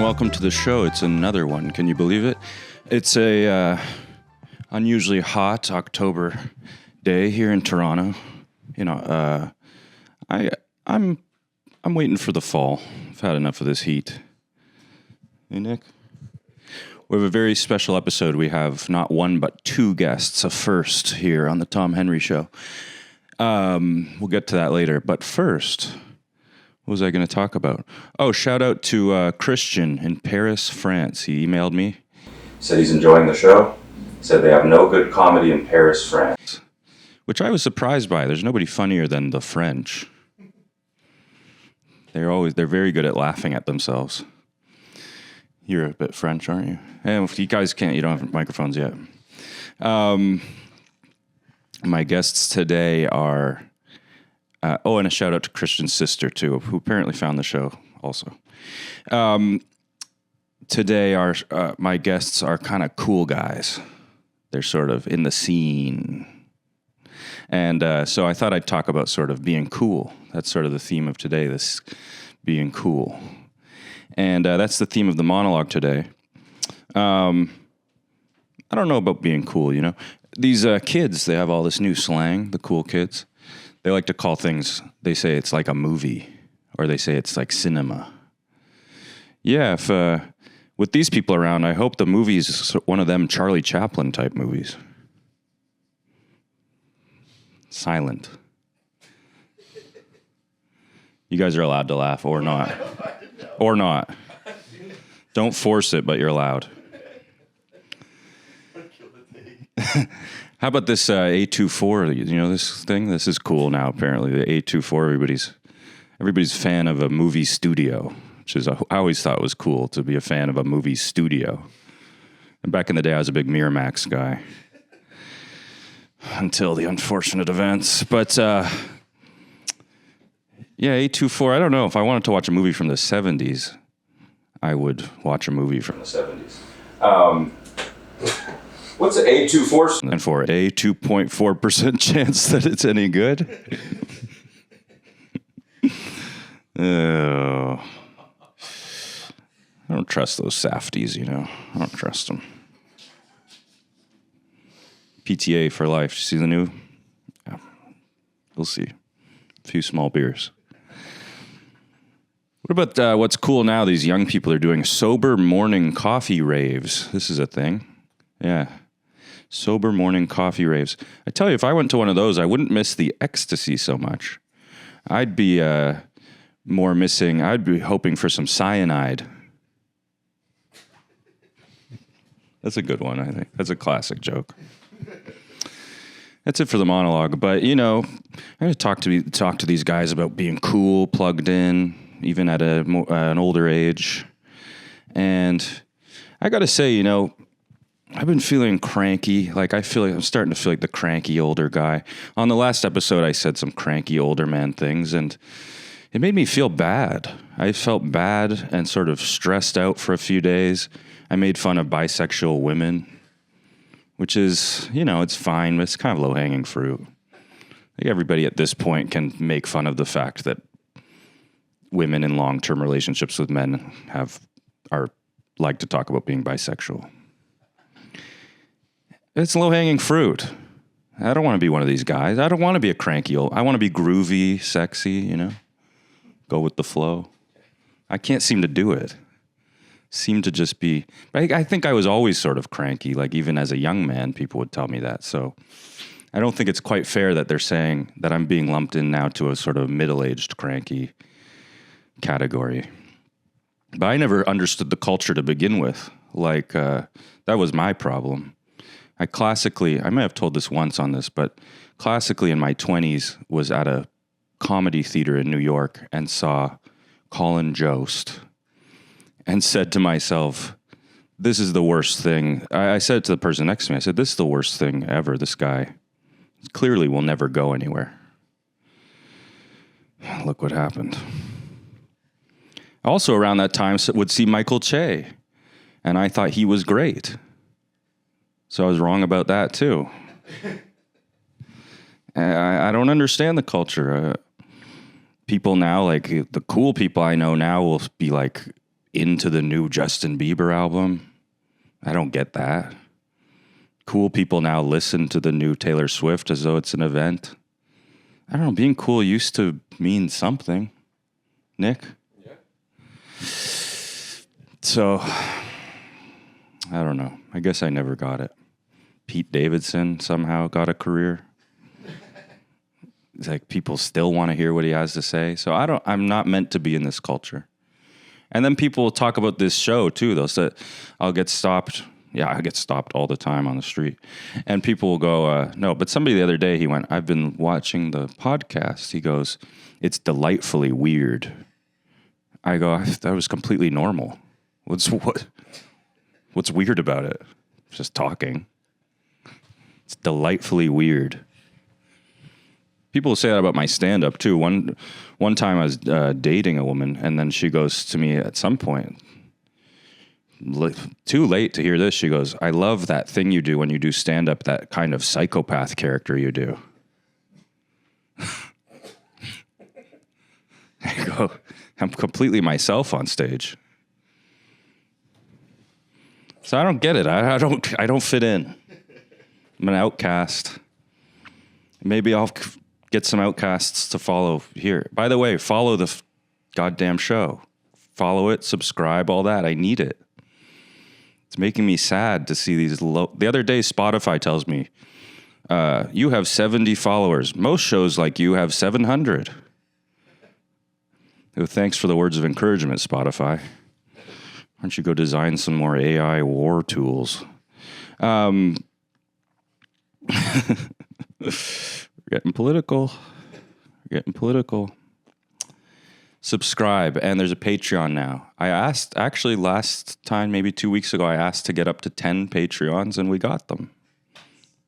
welcome to the show. It's another one. Can you believe it? It's a unusually hot October day here in Toronto. You know, I'm waiting for the fall. I've had enough of this heat. Hey, Nick? We have a very special episode. We have not one but two guests, a first here on the Tom Henry Show. We'll get to that later. But first, what was I going to talk about? Oh, shout out to Christian in Paris, France. He emailed me. Said he's enjoying the show. Said they have no good comedy in Paris, France. Which I was surprised by. There's nobody funnier than the French. They're very good at laughing at themselves. You're a bit French, aren't you? And if you guys can't, you don't have microphones yet. My guests today are... and a shout out to Christian's sister, too, who apparently found the show also. Today, my guests are kind of cool guys. They're sort of in the scene. And so I thought I'd talk about sort of being cool. That's sort of the theme of today, this being cool. And that's the theme of the monologue today. I don't know about being cool, you know. These kids, they have all this new slang, the cool kids. They like to call things, they say it's like a movie, or they say it's like cinema. Yeah, if with these people around, I hope the movie's one of them Charlie Chaplin type movies. Silent. You guys are allowed to laugh, or not. Or not. Don't force it, but you're allowed. How about this A24? You know this thing? This is cool now, apparently. The A24, everybody's fan of a movie studio, which is, I always thought it was cool to be a fan of a movie studio. And back in the day, I was a big Miramax guy. Until the unfortunate events. But, yeah, A24, I don't know. If I wanted to watch a movie from the 70s, I would watch a movie from the 70s. What's an A24? And for a 2.4% chance that it's any good? Oh. I don't trust those Safdies, you know. I don't trust them. PTA for life. Did you see the new? Yeah. We'll see. A few small beers. What about what's cool now? These young people are doing sober morning coffee raves. This is a thing. Yeah. Sober morning coffee raves. I tell you, if I went to one of those, I wouldn't miss the ecstasy so much. I'd be I'd be hoping for some cyanide. That's a good one, I think. That's a classic joke. That's it for the monologue. But, you know, I'm going to talk to these guys about being cool, plugged in, even at an older age. And I got to say, you know, I've been feeling cranky. Like, I'm starting to feel like the cranky older guy. On the last episode, I said some cranky older man things, and it made me feel bad. I felt bad and sort of stressed out for a few days. I made fun of bisexual women, which is, you know, it's fine, but it's kind of low-hanging fruit. I think everybody at this point can make fun of the fact that women in long-term relationships with men like to talk about being bisexual. It's low-hanging fruit. I don't want to be one of these guys. I don't want to be a cranky old... I want to be groovy, sexy, you know? Go with the flow. I can't seem to do it. Seem to just be... I think I was always sort of cranky. Like, even as a young man, people would tell me that. So I don't think it's quite fair that they're saying that I'm being lumped in now to a sort of middle-aged cranky category. But I never understood the culture to begin with. Like, that was my problem. I may have told this once on this, but classically in my 20s was at a comedy theater in New York and saw Colin Jost and said to myself, this is the worst thing. I said to the person next to me, I said, this is the worst thing ever. This guy clearly will never go anywhere. Look what happened. Also around that time would see Michael Che, and I thought he was great. So I was wrong about that, too. I don't understand the culture. People now, like, the cool people I know now will be, like, into the new Justin Bieber album. I don't get that. Cool people now listen to the new Taylor Swift as though it's an event. I don't know. Being cool used to mean something. Nick? Yeah. So, I don't know. I guess I never got it. Pete Davidson somehow got a career. It's like people still want to hear what he has to say. So I'm not meant to be in this culture. And then people will talk about this show too. They'll say, I'll get stopped. Yeah, I get stopped all the time on the street. And people will go, no, but somebody the other day, he went, I've been watching the podcast. He goes, it's delightfully weird. I go, that was completely normal. What's weird about it? Just talking. It's delightfully weird. People say that about my stand-up, too. One time I was dating a woman, and then she goes to me at some point, too late to hear this, she goes, I love that thing you do when you do stand-up, that kind of psychopath character you do. I go, I'm completely myself on stage. So I don't get it. I don't fit in. I'm an outcast. Maybe I'll get some outcasts to follow here. By the way, follow the goddamn show. Follow it, subscribe, all that. I need it. It's making me sad to see these low. The other day, Spotify tells me, you have 70 followers. Most shows like you have 700. Oh, thanks for the words of encouragement, Spotify. Why don't you go design some more AI war tools? We're getting political. Subscribe, and there's a Patreon now. I asked, actually last time, maybe 2 weeks ago, I asked to get up to 10 Patreons, and we got them.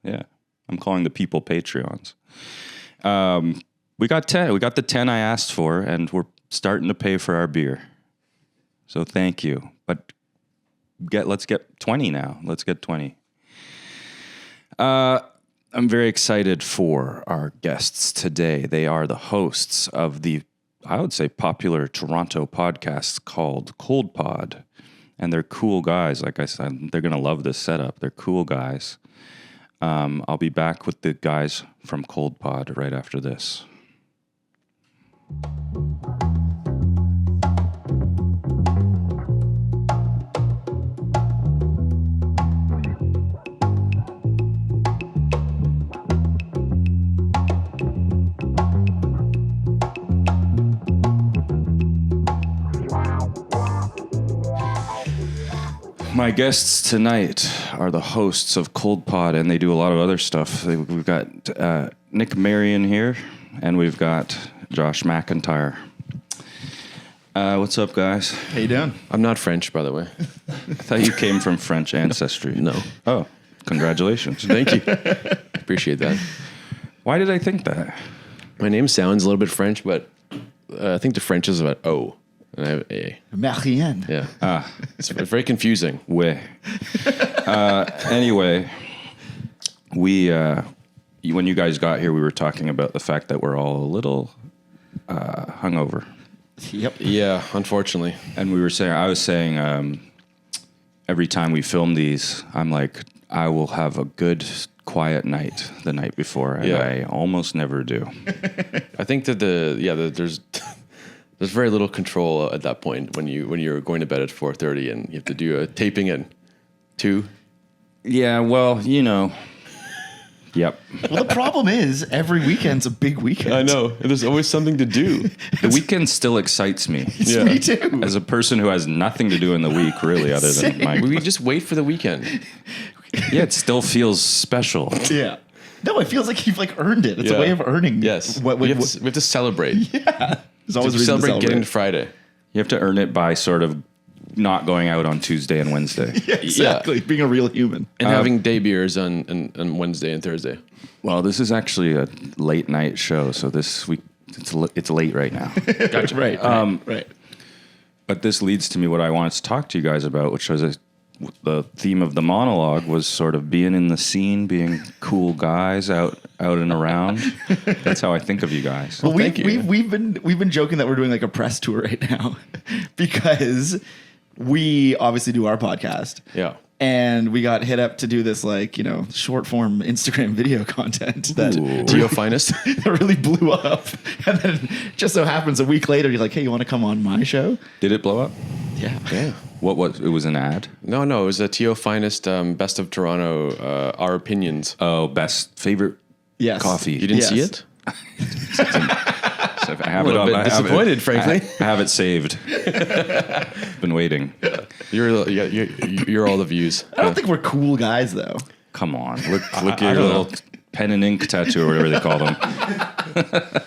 Yeah, I'm calling the people Patreons. We got 10. We got the 10 I asked for, and we're starting to pay for our beer. So thank you. But let's get 20 now. Let's get 20. I'm very excited for our guests today. They are the hosts of the, I would say, popular Toronto podcast called Cold Pod. And they're cool guys. Like I said, they're going to love this setup. They're cool guys. I'll be back with the guys from Cold Pod right after this. My guests tonight are the hosts of Cold Pod, and they do a lot of other stuff. We've got Nick Marian here, and we've got Josh McIntyre. What's up, guys? How you doing? I'm not French, by the way. I thought you came from French ancestry. No. Oh, congratulations. Thank you. Appreciate that. Why did I think that? My name sounds a little bit French, but I think the French is about O. And I have A. Marian. Yeah. It's very confusing. Ouais. Anyway, when you guys got here, we were talking about the fact that we're all a little hungover. Yep. Yeah, unfortunately. And I was saying, every time we film these, I'm like, I will have a good quiet night the night before, and I almost never do. I think that there's very little control at that point when you're going to bed at 4:30 and you have to do a taping at 2. Yeah, well, Yep. Well, the problem is every weekend's a big weekend. I know. There's always something to do. The weekend still excites me. Me too. As a person who has nothing to do in the week, really, other than my... We just wait for the weekend. Yeah, it still feels special. Yeah. No, it feels like you've earned it. It's a way of earning. Yes. We have to celebrate. Yeah. There's always a reason to celebrate getting to Friday. You have to earn it by sort of not going out on Tuesday and Wednesday. Yeah, exactly. Yeah. Being a real human. And having day beers on Wednesday and Thursday. Well, this is actually a late night show, so this week it's late right now. Gotcha. Right. But this leads to me what I wanted to talk to you guys about, which was the theme of the monologue was sort of being in the scene, being cool guys out and around. That's how I think of you guys. Well, we've been joking that we're doing a press tour right now because we obviously do our podcast. Yeah. And we got hit up to do this short form Instagram video content that To your finest. that really blew up. And then just so happens a week later, you're like, hey, you want to come on my show? Did it blow up? Yeah. Yeah. What was it? Was an ad? No, it was a TO Finest Best of Toronto, Our Opinions. Oh, best favorite Yes. coffee. You didn't Yes. see it? So I have I'm a little it up. bit disappointed, frankly. I have it saved. Been waiting. You're all the views. I don't think we're cool guys, though. Come on, look at I your don't little know. pen and ink tattoo or whatever they call them.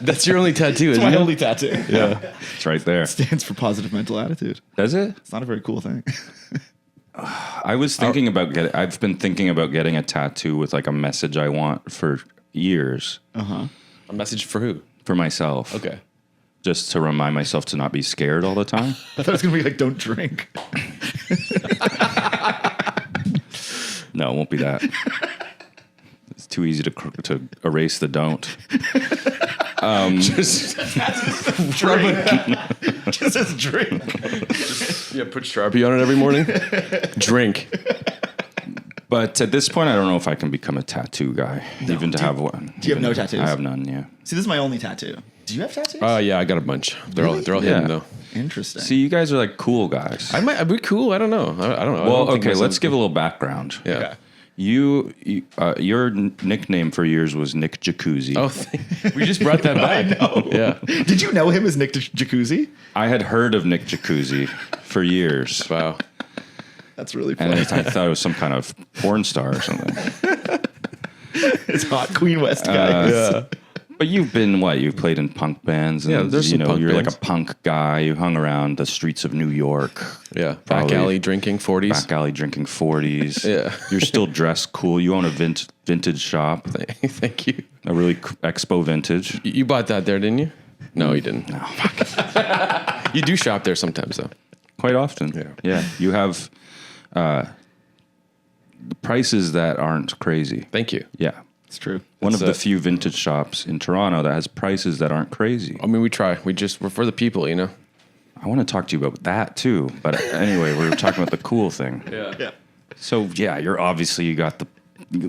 That's your only tattoo, isn't My it? only tattoo. Yeah. It's right there. Stands for positive mental attitude. Does it? It's not a very cool thing. I was thinking about getting. I've been thinking about getting a tattoo with like a message I want for years A message for who? for myself. Okay. Just to remind myself to not be scared all the time. I thought it was going to be like, don't drink. No, it won't be that. It's too easy to erase the don't. Just Just as drink. yeah, put Sharpie on it every morning. Drink. But at this point, I don't know if I can become a tattoo guy, even to have one. do you have no tattoos? I have none. Yeah. See, this is my only tattoo. Do you have tattoos? Yeah, I got a bunch. They're all Yeah. hidden though. Interesting. See, you guys are like cool guys. I'd be cool. I don't know. I don't know. I Well, don't think okay, myself- let's give a little background. Yeah. Okay. Your nickname for years was Nick Jacuzzi. Oh, we just brought that back. know. Yeah. Did you know him as Nick Jacuzzi? I had heard of Nick Jacuzzi for years, Wow. That's really and funny. I thought it was some kind of porn star or something. It's hot Queen West guy. Yeah. But you've been what? You've played in punk bands, and Yeah, there's some punk you're bands. like a punk guy. You hung around the streets of New York, Yeah. Back Probably. alley drinking 40s. back alley drinking 40s. Yeah. You're still dressed cool. You own a vintage shop, Thank you. a really expo vintage. You bought that there, didn't you? No, you didn't. No. You do shop there sometimes, though. Quite often. Yeah. You have the prices that aren't crazy. Thank you. Yeah. It's true. One of That's the few vintage shops in Toronto that has prices that aren't crazy. I mean, we try. We're for the people, you know? I want to talk to you about that too. But anyway, we were talking about the cool thing. Yeah. So yeah, you got the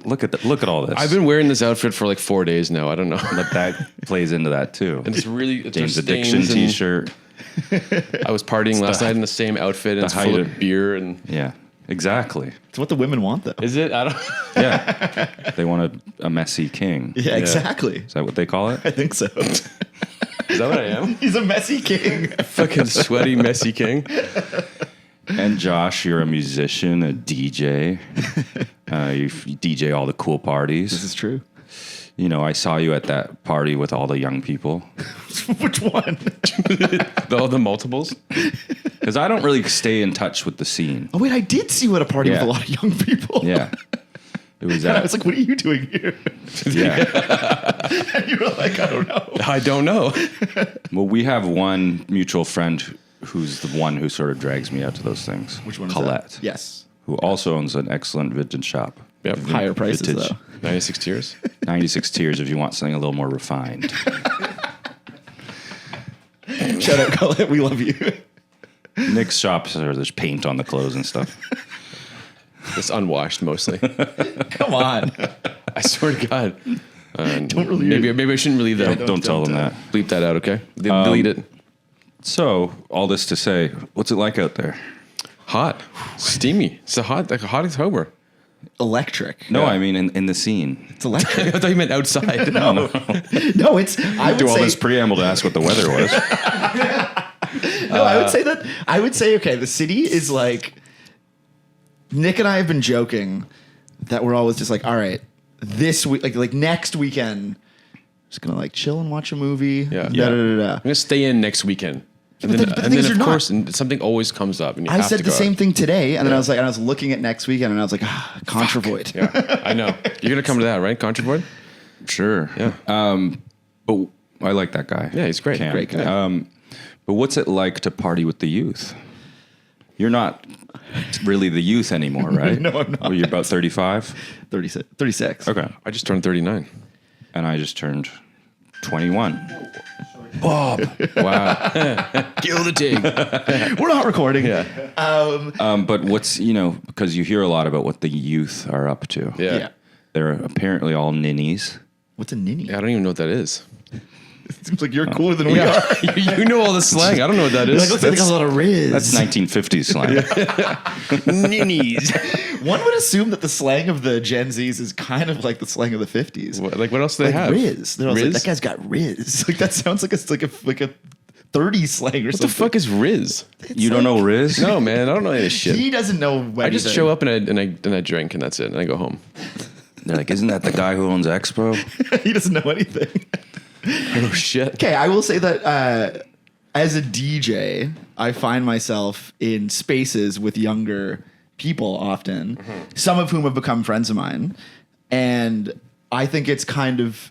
look at all this. I've been wearing this outfit for like 4 days now. I don't know. but that plays into that too. And it's really James there's Addiction stains and T-shirt. I was partying last night in the same outfit and it's height full of- of beer and Yeah. Exactly. It's what the women want, though. is it? I don't. Yeah. They want a messy king. Yeah, exactly. Is that what they call it? I think so. Is that what I am? He's a messy king. Fucking sweaty, messy king. And Josh, you're a musician, a DJ. You DJ all the cool parties. This is true. You know, I saw you at that party with all the young people. Which one? All the multiples. Because I don't really stay in touch with the scene. Oh, wait, I did see you at a party Yeah. with a lot of young people. Yeah. It was And I that. was like, what are you doing here? Yeah. And you were like, I don't know. I don't know. Well, we have one mutual friend who's the one who sort of drags me out to those things. Which one is Colette. that? Yes. Who also owns an excellent vintage shop. Yep. Higher prices, Vintage. though. 96 tears. 96 tiers if you want something a little more refined. Shout out, Colette. We love you. Nick's shops are there's paint on the clothes and stuff. It's unwashed mostly. Come on. I swear to God. Don't really. Maybe I shouldn't relieve that. Don't tell them that. Bleep that out, okay? Delete it. So, all this to say, what's it like out there? Hot, steamy. It's a hot October. Electric. No, Yeah. I mean in the scene. It's electric. I thought you meant outside. No, it's. I would Do all say. this preamble to ask what the weather was. No, I would say that. I would say, okay, the city is like. Nick and I have been joking that we're always just like, all right, this week, like next weekend, just gonna like chill and watch a movie. Yeah. Da, da, da, da. I'm gonna stay in next weekend. And But then, the and thing is, then you're of not. course, and something always comes up, and you I have said to the go same out. thing today, and then I was like, and I was looking at next weekend, and I was like, Contra Void. Yeah, I know. You're gonna come to that, right, Contra Board? Sure. Yeah. But I like that guy. Yeah, he's great. Cam. Great guy. But what's it like to party with the youth? You're not really the youth anymore, right? No, I'm not. Well, you're about 35? 36. Okay. I just turned 39. And I just turned 21. Bob. Wow. Kill the Tig. We're not recording. Yeah. But what's, because you hear a lot about what the youth are up to. Yeah. Yeah. They're apparently all ninnies. What's a ninny? I don't even know what that is. It seems like you're cooler than we are. You know all the slang. I don't know what that You're is. like, looks like a lot of Riz. That's 1950s slang. Ninnies. One would assume that the slang of the Gen Zs is kind of like the slang of the 50s. What else do they Like have? Riz. They're also like, Riz? that guy's got Riz. Like that sounds like a 30s slang or What something. the fuck is Riz? You don't know Riz? No, man. I don't know any of this shit. He doesn't know anything. I just show up and I drink and that's it. And I go home. They're like, isn't that the guy who owns Expo? He doesn't know anything. Oh, shit. Okay, I will say that as a DJ, I find myself in spaces with younger people often, some of whom have become friends of mine. And I think it's kind of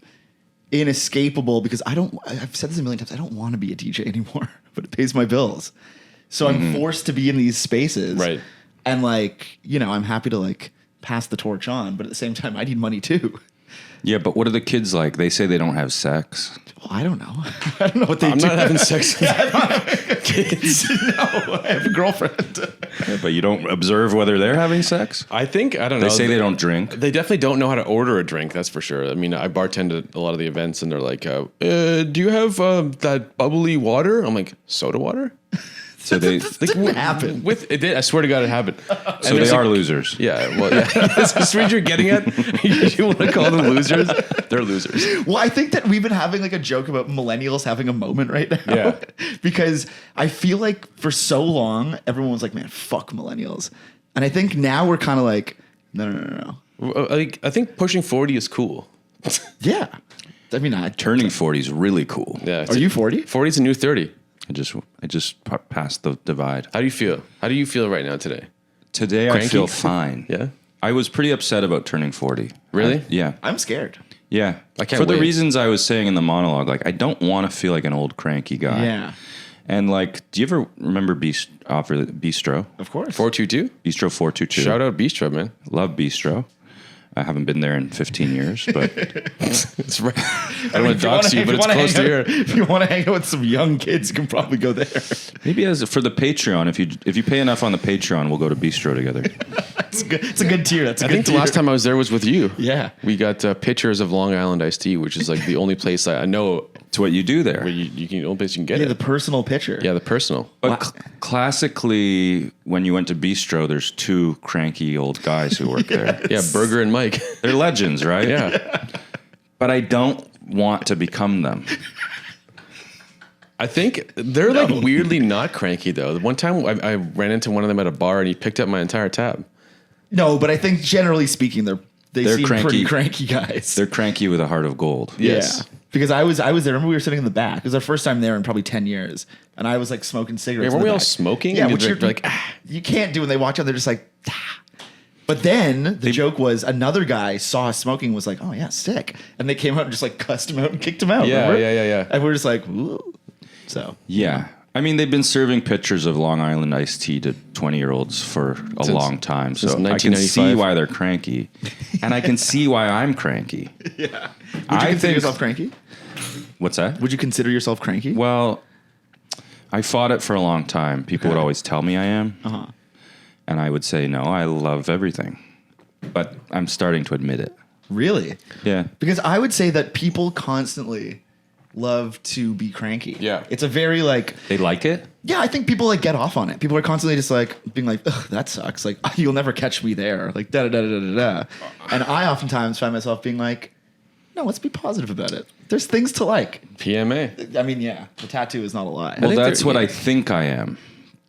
inescapable because I've said this a million times, I don't want to be a DJ anymore, but it pays my bills. So I'm forced to be in these spaces. Right. And I'm happy to pass the torch on, but at the same time, I need money too. Yeah, but what are the kids like? They say they don't have sex. Well, I don't know. I don't know what they I'm do. not having sex with kids. No, I have a girlfriend. Yeah, but you don't observe whether they're having sex? I don't know. They say they don't drink. They definitely don't know how to order a drink. That's for sure. I mean, I bartend at a lot of the events, and they're like, "Do you have that bubbly water?" I'm like, "Soda water." So they Didn't happen. I swear to God, it happened. so they are losers. Yeah, well, yeah. Is this what you're getting at? You want to call them losers? They're losers. Well, I think that we've been having a joke about millennials having a moment right now. Yeah. Because I feel like for so long, everyone was like, man, fuck millennials. And I think now we're kind of like, no. I think pushing 40 is cool. Yeah. I mean, Turning 40 is really cool. Yeah. Are you 40? 40 is a new 30. I just passed the divide. How do you feel? How do you feel right now today? Today I Cranky? feel fine. Yeah. I was pretty upset about turning 40. Really? Yeah. I'm scared. Yeah. I can't For the wait. reasons I was saying in the monologue, I don't want to feel like an old cranky guy. Yeah. And do you ever remember Bistro? Of course. 422? Bistro 422. Shout out Bistro, man. Love Bistro. I haven't been there in 15 years, but It's right. I don't want to dox you, but it's close to here. If you want to hang out with some young kids, you can probably go there. maybe for the Patreon, if you pay enough on the Patreon, we'll go to Bistro together. It's a good tier. That's a I good think the tier. last time I was there was with you. Yeah. We got pictures of Long Island iced tea, which is the only place I know It's what you do there. where the only place you can get Yeah, it. the personal picture. Yeah, the personal. But classically, when you went to Bistro, there's two cranky old guys who work there. Yeah, Burger and Mike. They're legends, right? Yeah. But I don't want to become them. I think they're weirdly not cranky though. One time I ran into one of them at a bar and he picked up my entire tab. No, but I think generally speaking, they They're seem cranky. pretty cranky guys. They're cranky with a heart of gold. Yes. Yeah. Because I was there. Remember, we were sitting in the back. It was our first time there in probably 10 years, and I was smoking cigarettes. Yeah, weren't in the we all back. smoking? Yeah, And which they're you're like, you can't do when they watch out. They're just like. Ah. But then the joke was another guy saw us smoking and was like, "Oh yeah, sick," and they came out and just cussed him out and kicked him out. Yeah, remember? yeah. And we're just like, "Ooh." So Yeah. I mean, they've been serving pictures of Long Island iced tea to 20-year-olds for a long time. So since I can 1995. see why they're cranky. And I can see why I'm cranky. yeah. Would you consider yourself cranky? What's that? Would you consider yourself cranky? Well, I fought it for a long time. People would always tell me I am. Uh-huh. And I would say, no, I love everything. But I'm starting to admit it. Really? Yeah. Because I would say that people constantly love to be cranky. Yeah. It's a very They like it? yeah, I think people get off on it. People are constantly just being like, ugh, that sucks. You'll never catch me there. Da da da da da da. And I oftentimes find myself being like, no, let's be positive about it. There's things to like. PMA. I mean, yeah, the tattoo is not a lie. Well, think that's they're- what I think I am.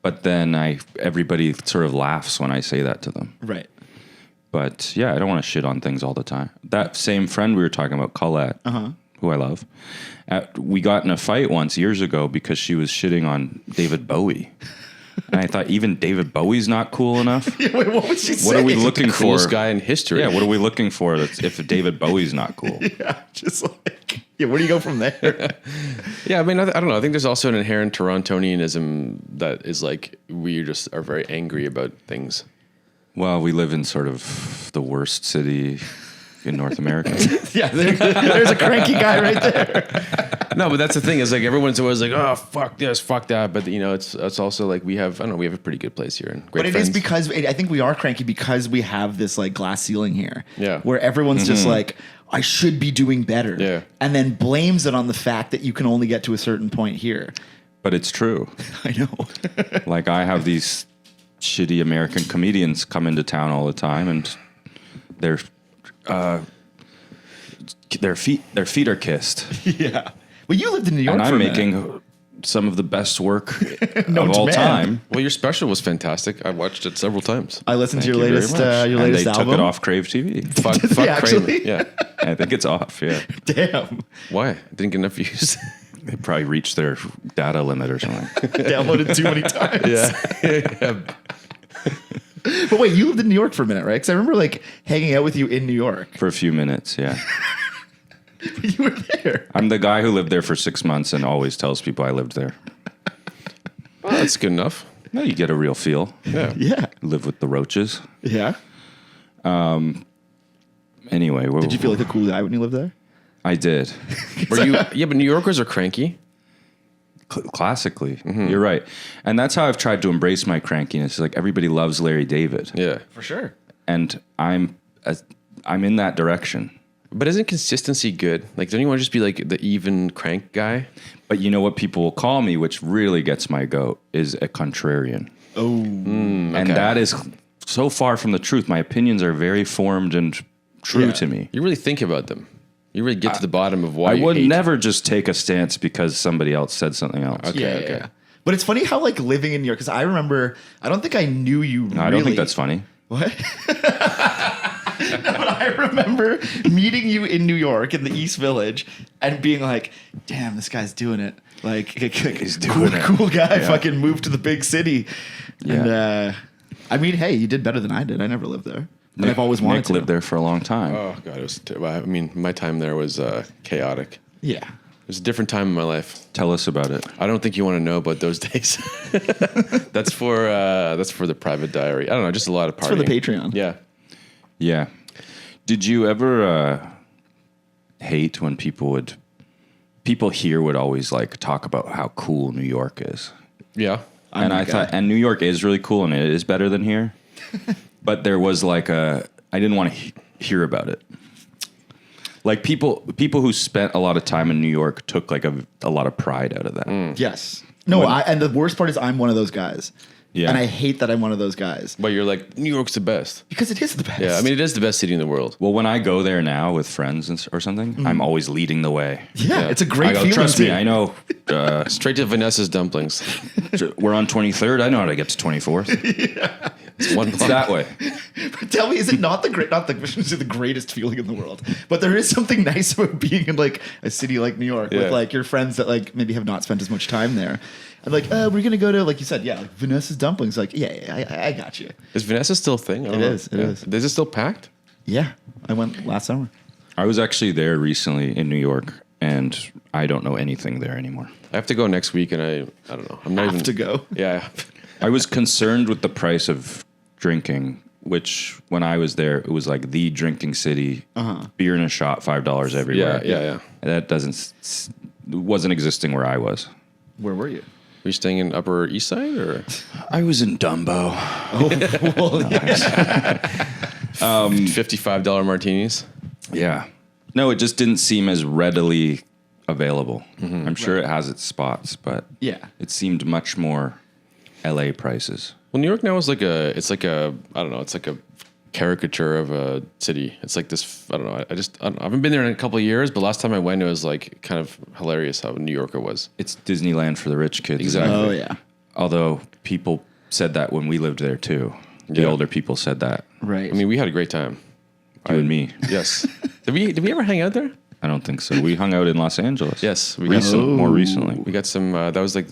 But then everybody sort of laughs when I say that to them. Right. But yeah, I don't want to shit on things all the time. That same friend we were talking about, Colette, who I love, we got in a fight once years ago because she was shitting on David Bowie. And I thought, even David Bowie's not cool enough? Wait, what was she What are we looking for? Coolest guy in history. Yeah, what are we looking for if David Bowie's not cool? Yeah, just yeah, where do you go from there? Yeah, I mean, I don't know. I think there's also an inherent Torontonianism that is we just are very angry about things. Well, we live in sort of the worst city in North America. Yeah, there's a cranky guy right there. No, but that's the thing is like everyone's always like, oh, fuck this, fuck that. But it's also like we have a pretty good place here and great But it friends. is because I think we are cranky because we have this like glass ceiling here. Yeah. Where everyone's just like, I should be doing better. Yeah. And then blames it on the fact that you can only get to a certain point here. But it's true. I know. Like I have these shitty American comedians come into town all the time, and their feet are kissed, Yeah. Well, you lived in New York and for I'm a minute. making some of the best work Known of to all man. time. Well, your special was fantastic. I watched it several times. I listened to Thank your you very latest much. your And latest they album. took it off Crave TV. Fuck, Did they fuck actually? Kramer. Yeah. I think it's off. Yeah, Damn. Why? Didn't get enough views. they probably reached their data limit or something. Downloaded too many times. yeah. But wait, you lived in New York for a minute, right? Because I remember like hanging out with you in New York. For a few minutes. Yeah, You were there. I'm the guy who lived there for 6 months and always tells people I lived there. Well, that's good enough. No, you get a real feel. Yeah. Yeah. Live with the roaches. Yeah. Anyway, Did you feel like a cool guy when you lived there? I did. Were you? Yeah, but New Yorkers are cranky. Classically, you're right, and that's how I've tried to embrace my crankiness. Like everybody loves Larry David, Yeah. For sure. and I'm in that direction. But isn't consistency good? Like, don't you want to just be like the even crank guy? But you know what people will call me, which really gets my goat, is a contrarian, Oh. and okay. that is so far from the truth. My opinions are very formed and true Yeah. to me. You really think about them. You really get to the bottom of why I you would hate. never just take a stance because somebody else said something else. Okay. Yeah. But it's funny how like living in New York, because I remember, I don't think I knew you No, I don't think that's funny. What? No, but I remember meeting you in New York in the East Village and being like, damn, this guy's doing it. Like, He's cool, doing it. cool guy Yeah. fucking moved to the big city. Yeah. And I mean, hey, you did better than I did. I never lived there. And I've always wanted Nick to. lived there for a long time. Oh god, it was. I mean, my time there was chaotic. Yeah. It was a different time in my life. Tell us about it. I don't think you want to know about those days. That's for the private diary. I don't know, just a lot of partying. It's for the Patreon. Yeah. Yeah. Did you ever hate when people here would always like talk about how cool New York is? Yeah. And I thought, and New York is really cool and it is better than here. But there was like I didn't want to hear about it. Like people who spent a lot of time in New York took like a lot of pride out of that. Yes. No, and the worst part is I'm one of those guys. Yeah. And I hate that I'm one of those guys. But you're like, New York's the best. Because it is the best. Yeah, I mean, it is the best city in the world. Well, when I go there now with friends or something, I'm always leading the way. yeah, it's a great I go, feeling. trust me, too. I know. Straight to Vanessa's dumplings. We're on 23rd. I know how to get to 24th. It's one It's block. that way. Tell me, is it not the greatest feeling in the world? But there is something nice about being in like a city like New York Yeah. with like your friends that like maybe have not spent as much time there. And like, we're gonna go to, like you said, yeah, like Vanessa's dumplings. Like, yeah, I got you. Is Vanessa still a thing? I don't It know. is, it is. Is it still packed? Yeah, I went last summer. I was actually there recently in New York, and I don't know anything there anymore. I have to go next week, and I don't know. I'm not Have even to go. Yeah. I was concerned with the price of drinking, which when I was there, it was like the drinking city. Beer and a shot, $5 everywhere. Yeah. That wasn't existing where I was. Where were you? Were you staying in Upper East Side or I was in Dumbo. Well, yeah. $55 martinis? Yeah. No, it just didn't seem as readily available. I'm sure it has its spots, but Yeah. it seemed much more LA prices. Well, New York now is like a caricature of a city. It's like this, I don't know. I haven't been there in a couple of years, but last time I went, it was like kind of hilarious how New Yorker was. It's Disneyland for the rich kids. Exactly. Oh yeah. Although people said that when we lived there too. The Yeah. older people said that. Right. I mean, we had a great time. You and me. Yes. Did we ever hang out there? I don't think so. We hung out in Los Angeles. Yes. We More recently. We got some. That was like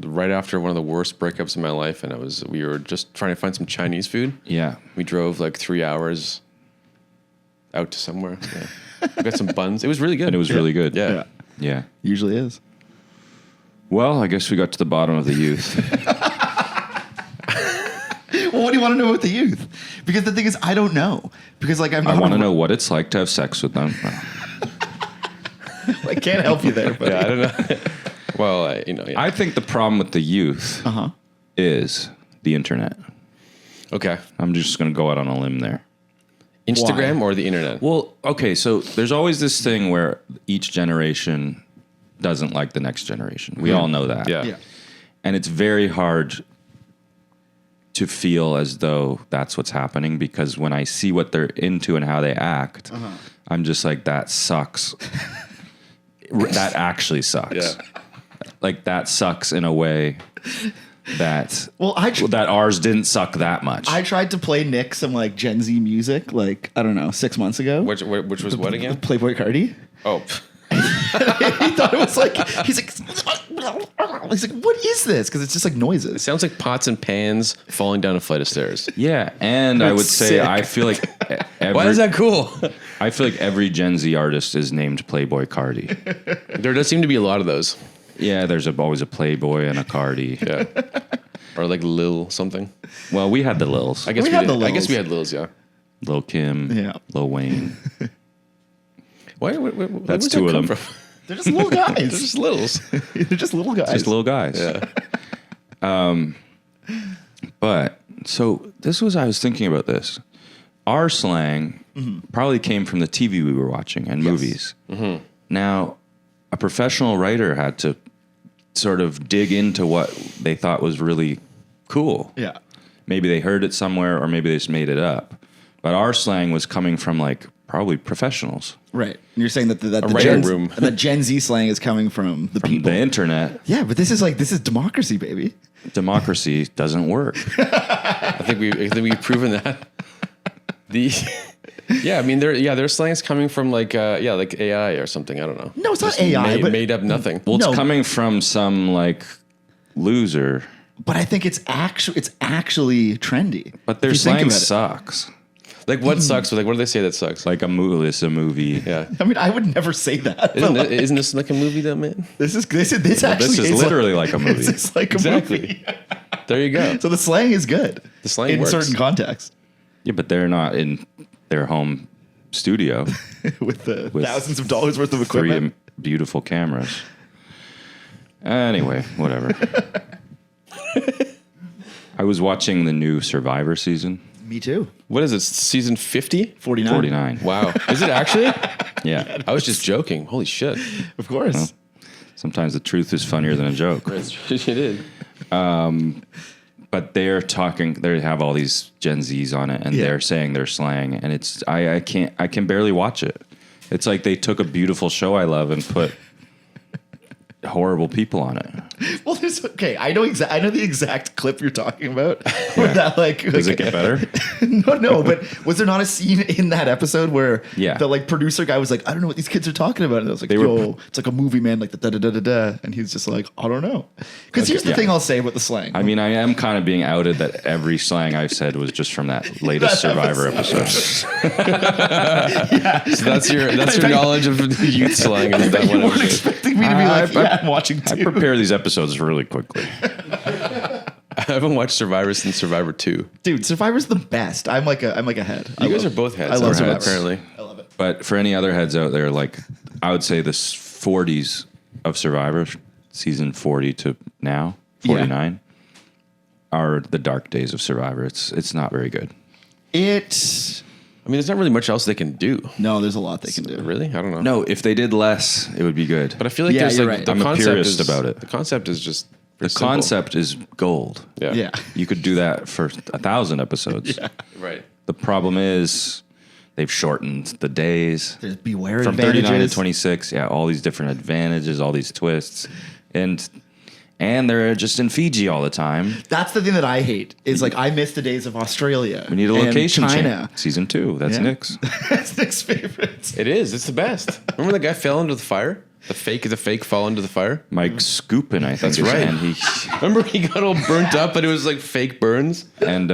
right after one of the worst breakups in my life, and we were just trying to find some Chinese food. Yeah. We drove like 3 hours out to somewhere. Yeah. We got some buns. It was really good. And it was really good. Yeah. Yeah. Usually is. Well, I guess we got to the bottom of the youth. Well, what do you want to know about the youth? Because the thing is, I don't know. Because like I want to know what it's like to have sex with them. I can't help you there, buddy. Yeah, I don't know. Well, yeah. I think the problem with the youth is the internet. Okay. I'm just going to go out on a limb there. Instagram Why? or the internet? Well, okay, so there's always this thing where each generation doesn't like the next generation. We all know that. Yeah. And it's very hard to feel as though that's what's happening, because when I see what they're into and how they act, I'm just like, that sucks. That actually sucks. Yeah. Like, that sucks in a way that that ours didn't suck that much. I tried to play Nick some like Gen Z music, like, I don't know, 6 months ago. Which was what again? Playboy Cardi. Oh. He thought it was like, he's like, what is this? Because it's just like It noises. sounds like pots and pans falling down a flight of stairs. Yeah, and I would say sick. I feel like Why is that cool? I feel like every Gen Z artist is named Playboy Cardi. There does seem to be a lot of those. Yeah, there's always a Playboy and a Cardi. Yeah. Or like Lil something. Well, we had the Lils. I guess We we had did. the I guess Lils. we had Lils, yeah. Lil Kim, Yeah. Lil Wayne. Where That's does two that of come them. from? They're just little guys. They're just Lils. They're just little guys. Just little guys. Yeah. But so I was thinking about this. Our slang probably came from the TV we were watching and movies. Now, a professional writer had to sort of dig into what they thought was really cool. Yeah. Maybe they heard it somewhere, or maybe they just made it up. But our slang was coming from like probably professionals. Right. And you're saying that the writing room. the Gen Z slang is coming from the people. The internet, Yeah, but this is democracy, baby. democracy doesn't work. I think we've proven that. I mean, their slang's coming from like AI or something. I don't know. No, it's not Just AI, but made up nothing. Well, it's No. coming from some like loser, but I think it's actually trendy. but their If you think slang about it. sucks. Like what sucks? Like what do they say that sucks? Like it's a movie. Yeah. I mean, I would never say that. Isn't this like a movie though, man? This actually This is literally like a movie. This is like a Exactly. movie. There you go. So the slang is good. The slang in works. certain contexts Yeah, but they're not in their home studio. with With thousands of dollars worth of Three equipment. beautiful cameras. Anyway, whatever. I was watching the new Survivor season. Me too. What is it? Season 50? 49. 49. Wow. Is it actually? Yeah. I was just joking. Holy shit. Of course. Sometimes the truth is funnier than a joke. It is. But they're talking, they have all these Gen Zs on it, and Yeah. they're saying their slang, and it's, I can barely watch it. It's like they took a beautiful show I love and put horrible people on it. Well, I know the exact clip you're talking about. Where that Does it get better? No, but was there not a scene in that episode where Yeah. the like producer guy was like, I don't know what these kids are talking about, and I was like, They were- it's like a movie, man, like the da da da da da, and he's just like, I don't know, because here's the yeah. thing I'll say about the slang. I mean, I am kind of being outed that every slang I've said was just from that latest That Survivor episode. So that's your knowledge of the youth slang. Is that you one weren't episode? expecting me to be like, yeah, I'm watching I too. prepare these episodes really quickly. I haven't watched Survivor since Survivor 2. Dude, Survivor's the best. I'm like a head. You guys are both heads. I love Survivor, Survivor. apparently. I love it. But for any other heads out there, like I would say the 40s of Survivor, season 40 to now, 49, are the dark days of Survivor. It's not very good. I mean, there's not really much else they can do. No, there's a lot they can do. Really? I don't know. No, if they did less, it would be good. But I feel like Yeah, there's you're like right. the I'm a concept purist is, about it. The concept is just The pretty simple. concept is gold. Yeah. Yeah. You could do that for 1,000 episodes. Right. The problem is they've shortened the days There's beware from advantages. 39 to 26. Yeah, all these different advantages, all these twists. And they're just in Fiji all the time. That's the thing that I hate. Is like I miss the days of Australia. We need a and location China. change. Season 2. That's Yeah. Nick's. That's Nick's favorite. It is. It's the best. Remember the guy fell into the fire? The fake fall into the fire? Mike Scoopin, I think. That's is- right. And he Remember he got all burnt up and it was like fake burns? and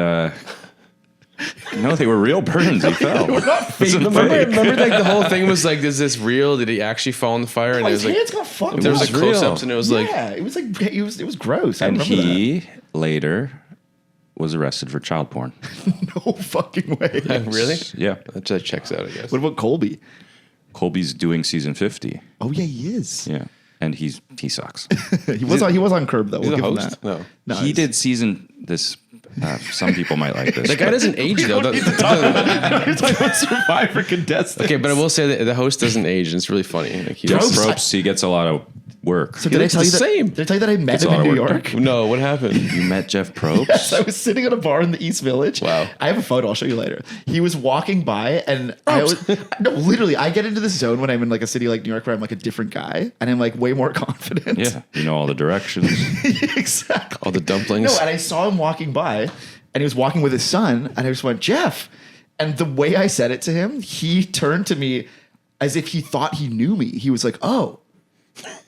no, they were real burns. He fell. Remember like the whole thing was like, is this real? Did he actually fall in the fire? And Oh, it his was like, hands got fucked. there was up. like close-ups and it was like, yeah, it was like it was gross. I And remember he later was arrested for child porn. that. No fucking way. really? Yeah. That checks out, I guess. What about Colby? Colby's doing season 50. Oh yeah, he is. Yeah. And he sucks. He was on Curb though. He's We'll a give him host? that. No. He did season this. Some people might like this. That guy doesn't age though. You're talking about Survivor contestant. Okay, but I will say that the host doesn't age, and it's really funny. Like, Jeff Probst- Probst, he gets a lot of work. So did I looks tell you the that? same. Did I tell you that I met It's a him lot in of New work York? No, what happened? You met Jeff Probst? Yes, I was sitting at a bar in the East Village. Wow. I have a photo. I'll show you later. He was walking by, and I was no, literally. I get into this zone when I'm in like a city like New York where I'm like a different guy, and I'm like way more confident. Yeah. You know all the directions. Exactly. All the dumplings. No, and I saw him walking by, and he was walking with his son, and I just went, Jeff. And the way I said it to him, he turned to me as if he thought he knew me. He was like, oh.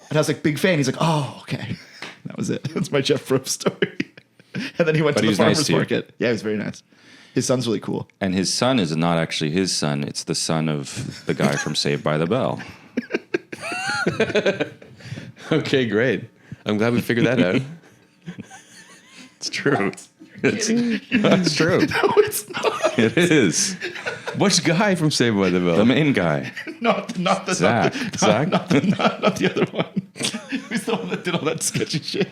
And I was like, big fan. He's like, oh, okay. That was it. That's my Jeff Probst story. And then he went But to the he's nice farmer's to you. market. Yeah, he was very nice. His son's really cool. And his son is not actually his son. It's the son of the guy from Saved by the Bell. Okay, great. I'm glad we figured that out. It's true. That's true. No, it's not. It is. Which guy from Saved by the Bell? The main guy. Not the Zach. Zach? Not the other one. Who's the one that did all that sketchy shit?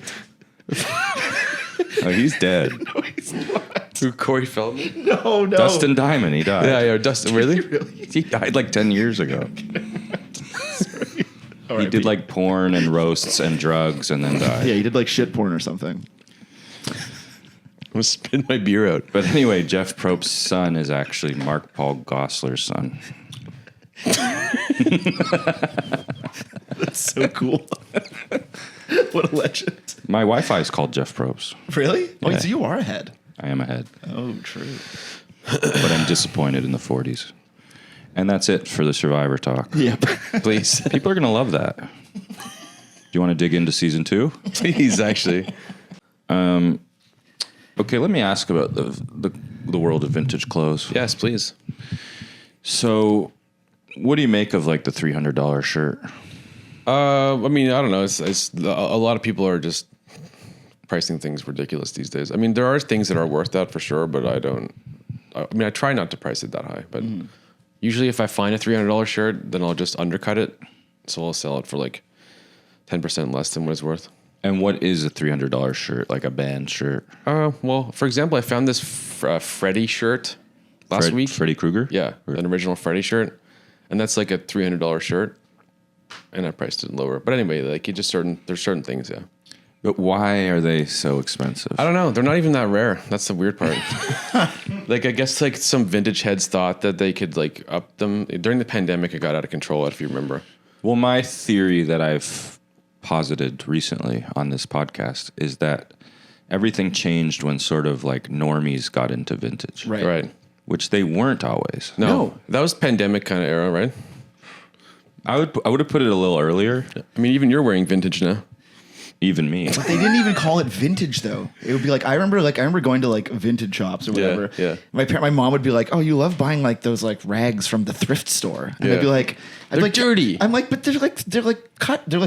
Oh, he's dead. No, he's not. Who, Corey Feldman? No. Dustin Diamond, he died. Yeah, Dustin. Really? Really? He died like 10 years ago. All He right, did like porn and roasts and drugs and then died. yeah, he did like shit porn or something. I'm gonna spit my beer out. But anyway, Jeff Probst's son is actually Mark Paul Gosselaar's son. That's so cool. What a legend. My Wi-Fi is called Jeff Probst. Really? Oh, Yeah. so you are ahead. I am ahead, Oh, true. but I'm disappointed in the 40s. And that's it for the Survivor talk. Yep. Please. People are going to love that. Do you want to dig into season 2? Please, actually. Okay, let me ask about the world of vintage clothes. Yes, please. So, what do you make of like the $300 shirt? I mean, I don't know. It's a lot of people are just pricing things ridiculous these days. I mean, there are things that are worth that for sure, but I don't. I mean, I try not to price it that high, but usually if I find a $300 shirt, then I'll just undercut it. So I'll sell it for like 10% less than what it's worth. And what is a $300 shirt, like a band shirt? Well, for example, I found this Freddy shirt last week. Freddy Krueger? Yeah, an original Freddy shirt, and that's like a $300 shirt, and I priced it lower. But anyway, like there's certain things, yeah. But why are they so expensive? I don't know. They're not even that rare. That's the weird part. Like I guess like some vintage heads thought that they could like up them during the pandemic. It got out of control, if you remember. Well, my theory that I've posited recently on this podcast is that everything changed when sort of like normies got into vintage. Right. Which they weren't always. No, that was pandemic kind of era, right? I would have put it a little earlier. I mean, even you're wearing vintage now. Even me. They didn't even call it vintage though. It would be like I remember going to like vintage shops or whatever. Yeah. My mom would be like, "Oh, you love buying like those like rags from the thrift store," and I'd be like, They're dirty. I'm like, but they're like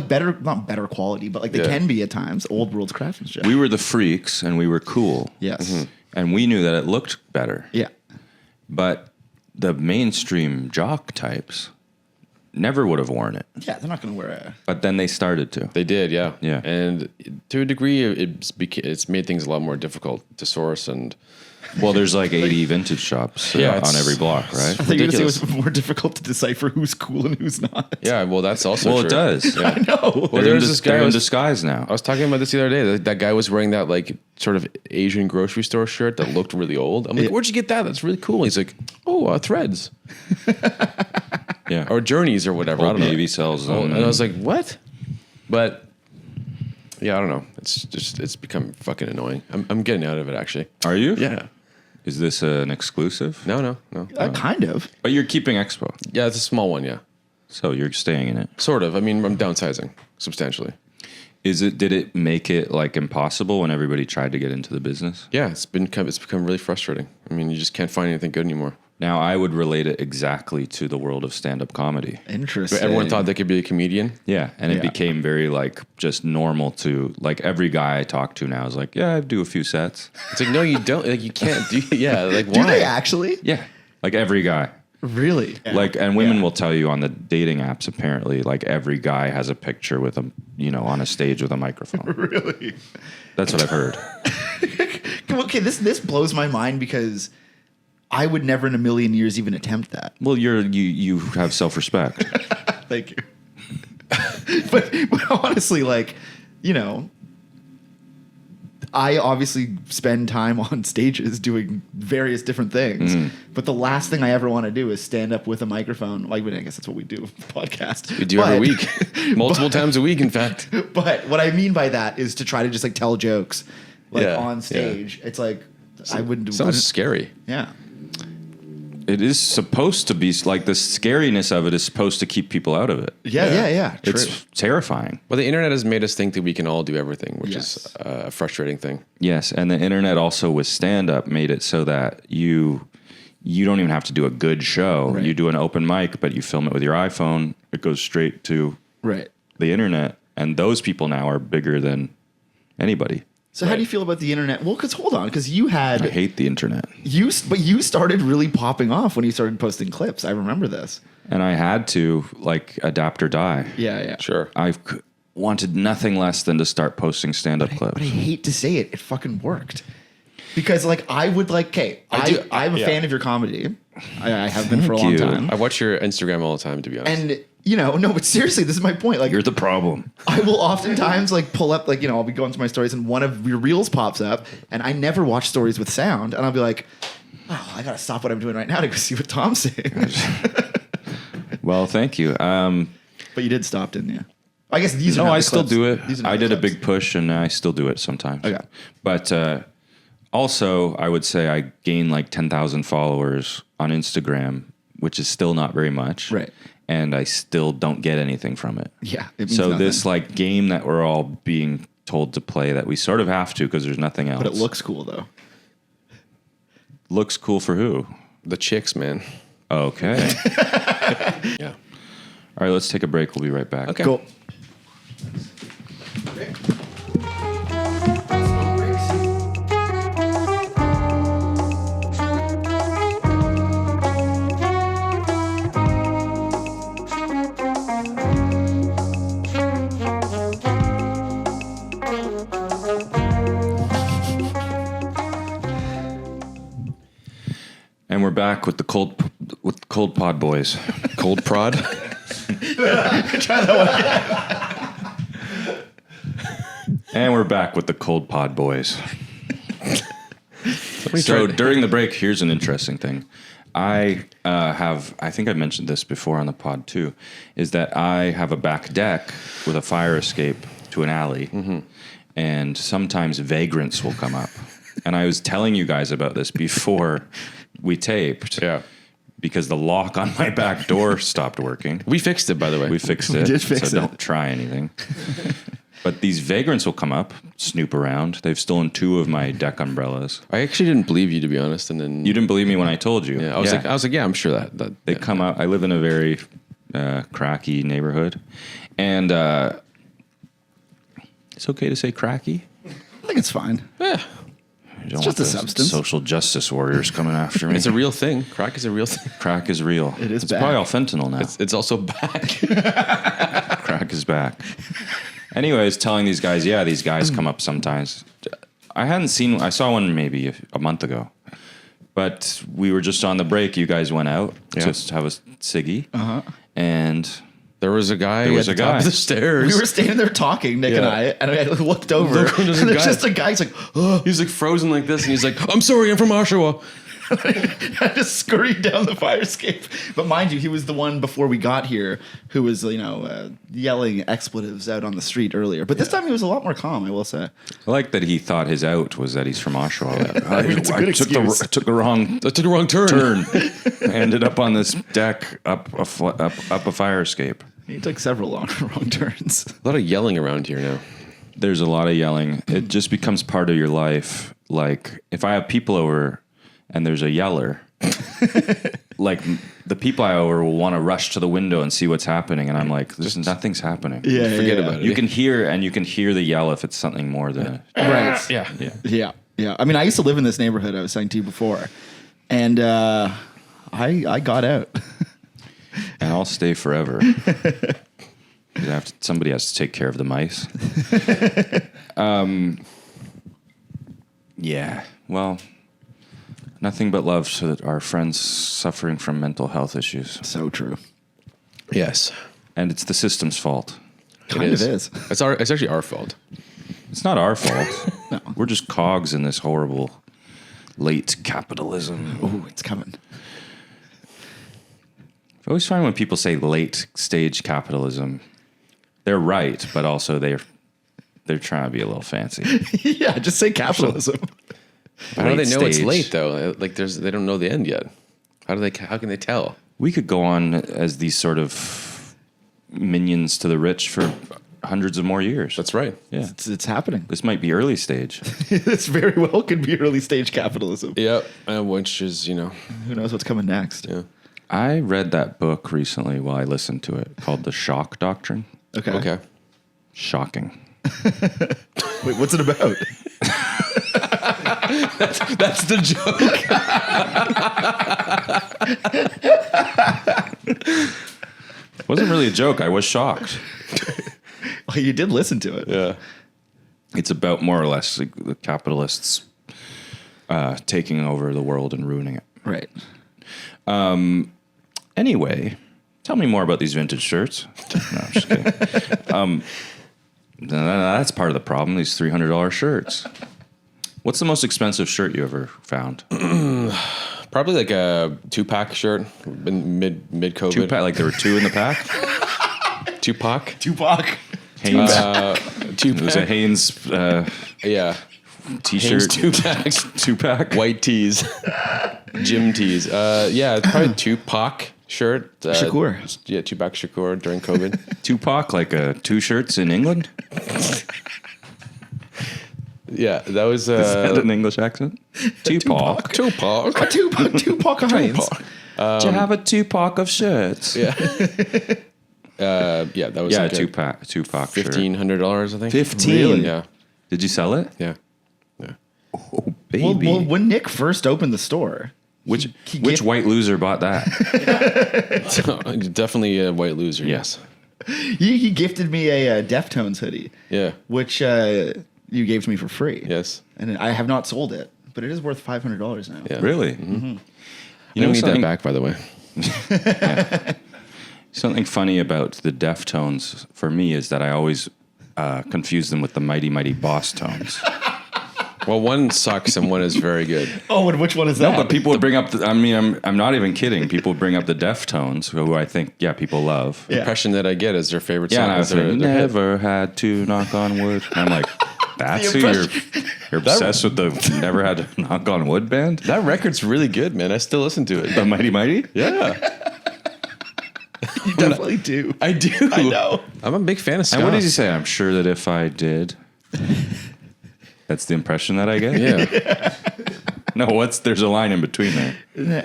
better, not better quality, but like they Yeah. can be at times. Old world's craftsmanship. We were the freaks and we were cool. Yes. And we knew that it looked better. Yeah. But the mainstream jock types never would have worn it. Yeah, they're not going to wear a. But then they started to. They did, yeah. Yeah. And to a degree, it's made things a lot more difficult to source and. Well, there's like 80 vintage shops Yeah, on it's- every block, right? I think you were going to ridiculous. say it was more difficult to decipher who's cool and who's not. Yeah, well, that's also Well, true. it does. Yeah. No. Well, there's this guy They're who in was- disguise now. I was talking about this the other day. That guy was wearing that like sort of Asian grocery store shirt that looked really old. I'm like, where'd you get that? That's really cool. He's like, oh, Threads Yeah. or Journeys or whatever. I Old don't know. Navy sells them. And I was like, what? But yeah, I don't know. It's become fucking annoying. I'm getting out of it actually. Are you? Yeah. Is this an exclusive? No. Kind of. But you're keeping Expo. Yeah, it's a small one. Yeah, So you're staying in it. sort of. I mean, I'm downsizing substantially. Did it make it like impossible when everybody tried to get into the business? Yeah, it's become really frustrating. I mean, you just can't find anything good anymore. Now I would relate it exactly to the world of stand-up comedy. Interesting. But everyone thought they could be a comedian. Yeah, and it Yeah. became very like just normal to like every guy I talk to now is like, yeah, I do a few sets. It's like, no, you don't. Like, you can't do. Yeah, like why? Do they actually? Yeah, like every guy. Really? Like, and women will tell you on the dating apps, apparently, like every guy has a picture with a, on a stage with a microphone. Really? That's what I've heard. Okay, this blows my mind because I would never in a million years even attempt that. Well, you have self-respect. Thank you. but honestly, like, I obviously spend time on stages doing various different things, but the last thing I ever want to do is stand up with a microphone. Like, I guess that's what we do, podcast. We do every week, multiple times a week, in fact. But what I mean by that is to try to just like tell jokes, like on stage. Yeah. It's like I wouldn't do. Sounds scary. Yeah. It is supposed to be like the scariness of it is supposed to keep people out of it. Yeah. True. It's terrifying. Well, the internet has made us think that we can all do everything, which is a frustrating thing. Yes, and the internet also with stand-up made it so that you don't even have to do a good show. Right. You do an open mic, but you film it with your iPhone. It goes straight to the internet, and those people now are bigger than anybody. So how do you feel about the internet? Well, because you had... I hate the internet. But you started really popping off when you started posting clips. I remember this. And I had to, like, adapt or die. Yeah. Sure. I wanted nothing less than to start posting stand-up clips. But I hate to say it. It fucking worked. Because, like, I would, like... Okay, I'm a fan of your comedy. I have been for a long time. I watch your Instagram all the time, to be honest. And... no, but seriously, this is my point. Like, you're the problem. I will oftentimes like pull up, like, I'll be going through my stories and one of your reels pops up, and I never watch stories with sound, and I'll be like, oh, I gotta stop what I'm doing right now to go see what Tom's saying. Well, thank you. But you did stop, didn't you? I guess these are. No, not I the still clips. do it. I did clips. a big push, and I still do it sometimes. Okay, but also, I would say I gained like 10,000 followers on Instagram, which is still not very much. Right. And I still don't get anything from it. Yeah. It means so nothing. this like game that we're all being told to play that we sort of have to because there's nothing else. But it looks cool though. Looks cool for who? The chicks, man. Okay. Yeah. All right, let's take a break. We'll be right back. Okay. Cool. And we're back with the cold pod boys. Cold prod. Try that one again. And we're back with the cold pod boys. So during the break, here's an interesting thing. I think I mentioned this before on the pod too, is that I have a back deck with a fire escape to an alley, and sometimes vagrants will come up. And I was telling you guys about this before we taped. Yeah. Because the lock on my back door stopped working. We fixed it, by the way. We fixed it. did fix so it. Don't try anything. But these vagrants will come up, snoop around. They've stolen 2 of my deck umbrellas. I actually didn't believe you, to be honest. And then You didn't believe me when I told you. I was like, yeah, I'm sure that They come up. I live in a very cracky neighborhood. And it's okay to say cracky? I think it's fine. Yeah. It's just a substance. Social justice warriors coming after me. It's a real thing. Crack is a real thing. Crack is real. It is It's back. probably all fentanyl now. It's also back. Crack is back. Anyways, telling these guys, these guys come up sometimes. I saw one maybe a month ago. But we were just on the break. You guys went out just to have a ciggy. And There was a guy There was at a the top guy. of the stairs. We were standing there talking, Nick and I looked over, Look, and there's a there's guy. just a guy. He's like, oh. He was like frozen like this, and he's like, "I'm sorry, I'm from Oshawa." I just scurried down the fire escape. But mind you, he was the one before we got here who was, yelling expletives out on the street earlier. But this time he was a lot more calm, I will say. I like that he thought his out was that he's from Oshawa. It's a good excuse. I took the wrong I took a wrong turn. I ended up on this deck up a fire escape. He took several wrong turns. A lot of yelling around here now. There's a lot of yelling. It just becomes part of your life. Like if I have people over and there's a yeller, like the people I over will want to rush to the window and see what's happening, and I'm like, nothing's happening. Forget about it. You can hear the yell if it's something more than Right. Yeah. Yeah. I mean, I used to live in this neighborhood I was saying to you before. And I got out. And I'll stay forever. Somebody has to take care of the mice. Yeah. Well, nothing but love to our friends suffering from mental health issues. So true. Yes. And it's the system's fault. Kind of is. It's actually our fault. It's not our fault. No. We're just cogs in this horrible late capitalism. Oh, it's coming. I always find when people say late stage capitalism, they're right, but also they're trying to be a little fancy. Yeah, just say capitalism. How do they know it's stage. late though? Like they don't know the end yet. How can they tell? We could go on as these sort of minions to the rich for hundreds of more years. That's right. Yeah. It's happening. This might be early stage. This very well could be early stage capitalism. Yep. Which is, Who knows what's coming next? yeah. I read that book recently while I listened to it called The Shock Doctrine. Okay. Shocking. Wait, what's it about? That's the joke. It wasn't really a joke. I was shocked. Well, you did listen to it. Yeah. It's about more or less the capitalists taking over the world and ruining it. Right. Anyway, tell me more about these vintage shirts. No, I'm just kidding. That's part of the problem, these $300 shirts. What's the most expensive shirt you ever found? Probably like a 2-pack shirt mid COVID. Two-pack, like there were two in the pack? 2-pack. Tupac. Hanes. 2-pack. It was a Hanes Yeah. t-shirt. 2-packs. Two-pack? White tees. Gym tees. Yeah, it's probably 2-pack shirt. Shakur. Yeah, 2-pack Shakur during COVID. Tupac, like two shirts in England? Yeah, that was Is that an English accent? Tupac. Tupac. Tupac Hines. Do you have a Tupac of shirts? Yeah. Yeah, that was Yeah, like a Tupac shirt. $1,500, I think. 15? Really? Yeah. Did you sell it? Yeah. Yeah. Oh, baby. Well, when Nick first opened the store, Which he white loser bought that? Definitely a white loser. Yes. he gifted me a Deftones hoodie, Yeah. which you gave to me for free. Yes. And I have not sold it, but it is worth $500 now. Yeah. Really? You You don't know need that something, back, by the way. something funny about the Deftones for me is that I always confuse them with the Mighty Mighty Bosstones. Well, one sucks and one is very good. Oh, and which one is that? No, but people would bring up. I'm not even kidding. People would bring up the Deftones, who I think, people love. Yeah. Impression that I get is their favorite Yeah, song. and I was is their like, hit. never had to knock on wood. And I'm like, that's who you're obsessed with, the Never Had to Knock on Wood band? That record's really good, man. I still listen to it. The Mighty Mighty? Yeah, You definitely do. I do. I know. I'm a big fan of ska. And what did he say? I'm sure that if I did. That's the impression that I get? Yeah. No, there's a line in between there.